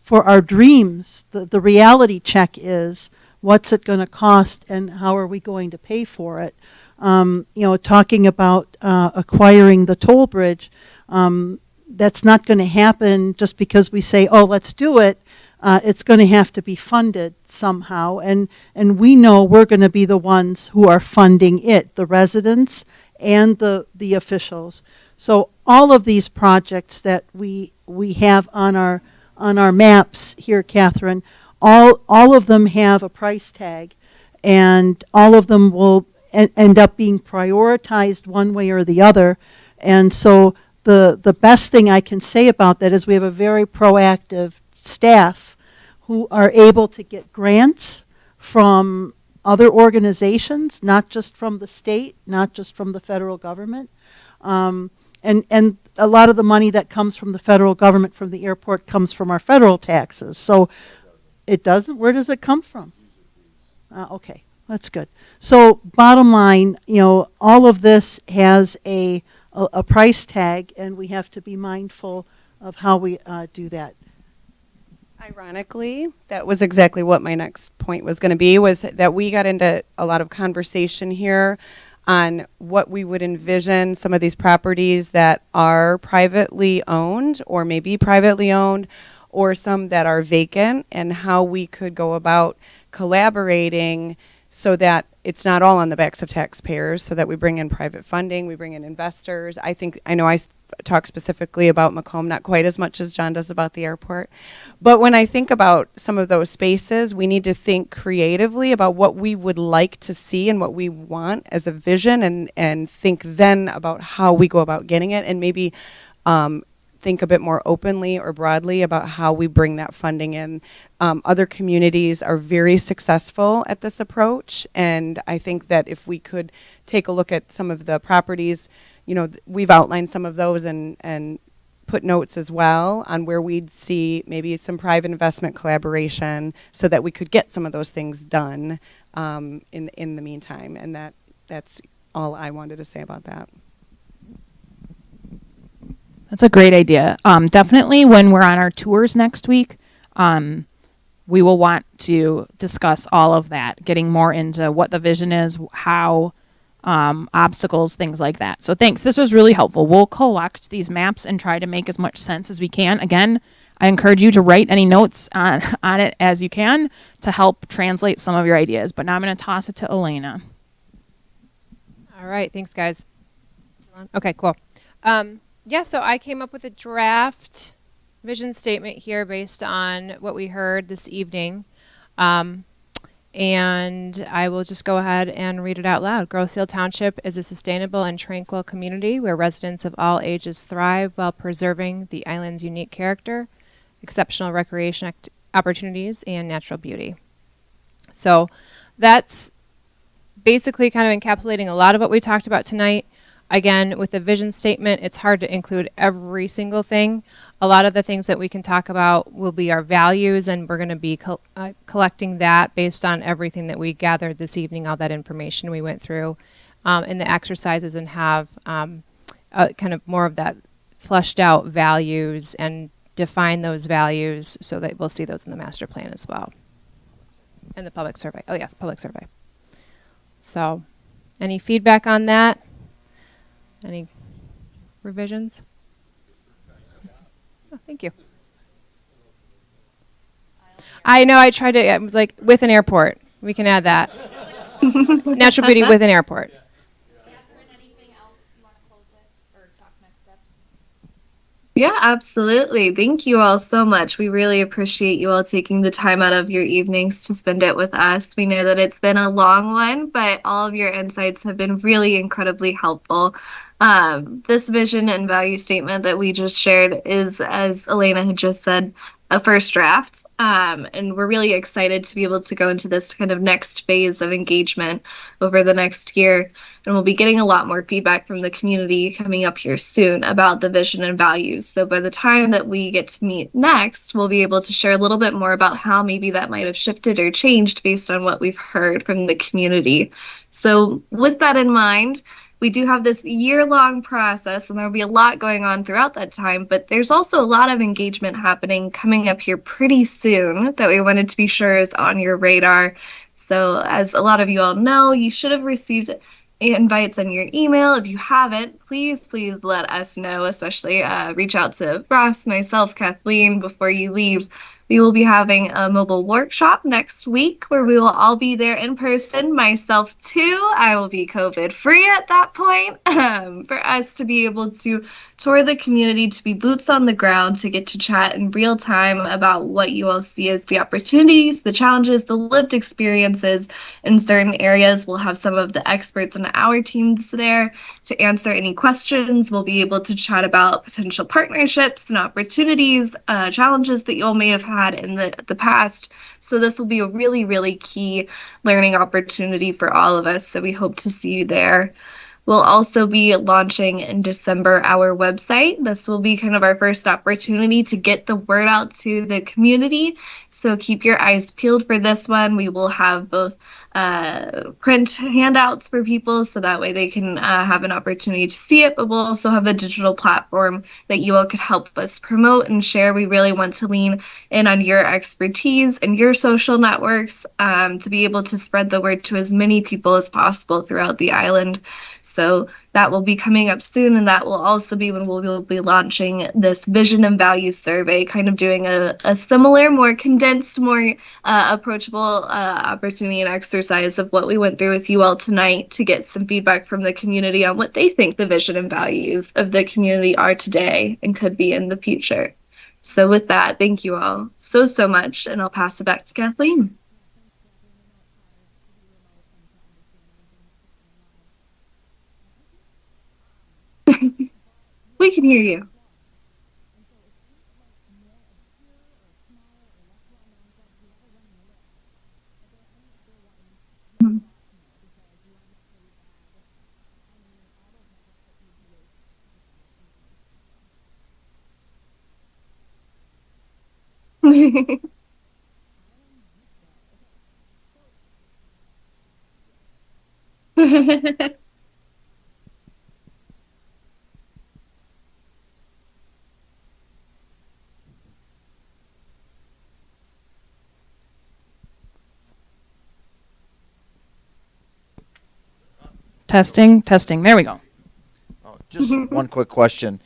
for our dreams, the reality check is, what's it going to cost and how are we going to pay for it? You know, talking about acquiring the toll bridge, that's not going to happen just because we say, oh, let's do it. It's going to have to be funded somehow, and we know we're going to be the ones who are funding it, the residents and the officials. So all of these projects that we have on our maps here, Catherine, all of them have a price tag, and all of them will end up being prioritized one way or the other. And so the best thing I can say about that is we have a very proactive staff who are able to get grants from other organizations, not just from the state, not just from the federal government. And a lot of the money that comes from the federal government, from the airport, comes from our federal taxes. So it doesn't? Where does it come from? Okay, that's good. So bottom line, you know, all of this has a price tag, and we have to be mindful of how we do that. Ironically, that was exactly what my next point was going to be, was that we got into a lot of conversation here on what we would envision some of these properties that are privately owned or maybe privately owned, or some that are vacant, and how we could go about collaborating so that it's not all on the backs of taxpayers, so that we bring in private funding, we bring in investors. I know I talk specifically about Macomb, not quite as much as John does about the airport. But when I think about some of those spaces, we need to think creatively about what we would like to see and what we want as a vision, and think then about how we go about getting it, and maybe think a bit more openly or broadly about how we bring that funding in. Other communities are very successful at this approach, and I think that if we could take a look at some of the properties, you know, we've outlined some of those and put notes as well on where we'd see maybe some private investment collaboration so that we could get some of those things done in the meantime. And that's all I wanted to say about that. That's a great idea. Definitely when we're on our tours next week, we will want to discuss all of that, getting more into what the vision is, how obstacles, things like that. So thanks. This was really helpful. We'll collect these maps and try to make as much sense as we can. Again, I encourage you to write any notes on it as you can to help translate some of your ideas. But now I'm going to toss it to Elena. All right. Thanks, guys. Okay, cool. Yeah, so I came up with a draft vision statement here based on what we heard this evening. And I will just go ahead and read it out loud. Grosse Ile Township is a sustainable and tranquil community where residents of all ages thrive while preserving the island's unique character, exceptional recreation opportunities, and natural beauty. So that's basically kind of encapsulating a lot of what we talked about tonight. Again, with the vision statement, it's hard to include every single thing. A lot of the things that we can talk about will be our values, and we're going to be collecting that based on everything that we gathered this evening, all that information we went through in the exercises, and have kind of more of that fleshed out values and define those values so that we'll see those in the master plan as well. And the public survey. Oh, yes, public survey. So any feedback on that? Any revisions? Oh, thank you. I know I tried to, I was like, with an airport. We can add that. Natural beauty with an airport. Yeah, absolutely. Thank you all so much. We really appreciate you all taking the time out of your evenings to spend it with us. We know that it's been a long one, but all of your insights have been really incredibly helpful. This vision and value statement that we just shared is, as Elena had just said, a first draft. And we're really excited to be able to go into this kind of next phase of engagement over the next year. And we'll be getting a lot more feedback from the community coming up here soon about the vision and values. So by the time that we get to meet next, we'll be able to share a little bit more about how maybe that might have shifted or changed based on what we've heard from the community. So with that in mind, we do have this year-long process, and there'll be a lot going on throughout that time, but there's also a lot of engagement happening coming up here pretty soon that we wanted to be sure is on your radar. So as a lot of you all know, you should have received invites in your email. If you haven't, please let us know, especially reach out to Ross, myself, Kathleen, before you leave. We will be having a mobile workshop next week where we will all be there in person, myself too. I will be COVID free at that point, for us to be able to tour the community, to be boots on the ground, to get to chat in real time about what you all see as the opportunities, the challenges, the lived experiences in certain areas. We'll have some of the experts in our teams there to answer any questions. We'll be able to chat about potential partnerships and opportunities, challenges that you all may have had in the past. So this will be a really, really key learning opportunity for all of us. So we hope to see you there. We'll also be launching in December our website. This will be kind of our first opportunity to get the word out to the community. So keep your eyes peeled for this one. We will have both print handouts for people so that way they can have an opportunity to see it, but we'll also have a digital platform that you all could help us promote and share. We really want to lean in on your expertise and your social networks to be able to spread the word to as many people as possible throughout the island. So that will be coming up soon, and that will also be when we'll be launching this vision and value survey, kind of doing a similar, more condensed, more approachable opportunity and exercise of what we went through with you all tonight to get some feedback from the community on what they think the vision and values of the community are today and could be in the future. So with that, thank you all so much, and I'll pass it back to Kathleen. We can hear you. Testing, testing. There we go. Just one quick question.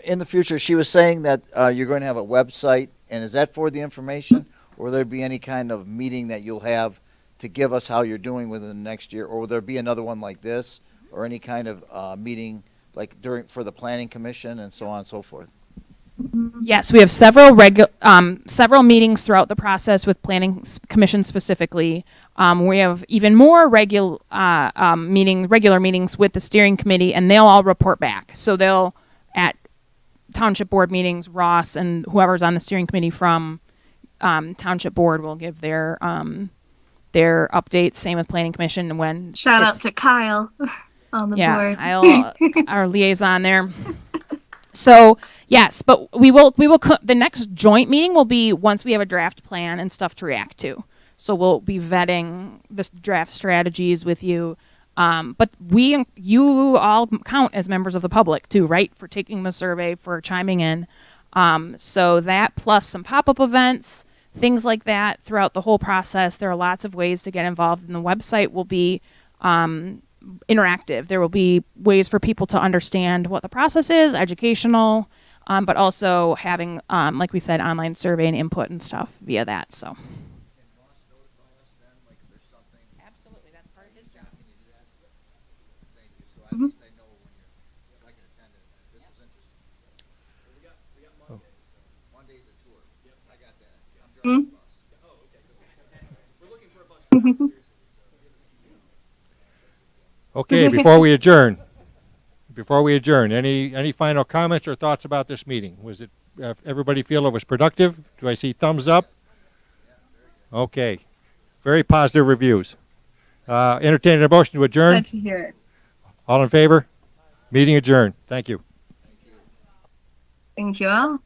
In the future, she was saying that you're going to have a website, and is that for the information, or will there be any kind of meeting that you'll have to give us how you're doing within the next year, or will there be another one like this, or any kind of meeting like for the Planning Commission and so on and so forth? Yes, we have several meetings throughout the process with Planning Commission specifically. We have even more regular meetings with the steering committee, and they'll all report back. So they'll, at township board meetings, Ross and whoever's on the steering committee from township board will give their updates. Same with Planning Commission. And when Shout out to Kyle on the board. Kyle, our liaison there. So yes, but we will. The next joint meeting will be once we have a draft plan and stuff to react to. So we'll be vetting the draft strategies with you. But you all count as members of the public too, right? For taking the survey, for chiming in. So that plus some pop-up events, things like that throughout the whole process. There are lots of ways to get involved, and the website will be interactive. There will be ways for people to understand what the process is, educational, but also having, like we said, online survey and input and stuff via that. So. Absolutely, that's part of his job. Mhm. Okay, before we adjourn, any final comments or thoughts about this meeting? Was it, everybody feel it was productive? Do I see thumbs up? Okay, very positive reviews. Entertain a motion to adjourn. Glad to hear it. All in favor? Meeting adjourned. Thank you. Thank you all.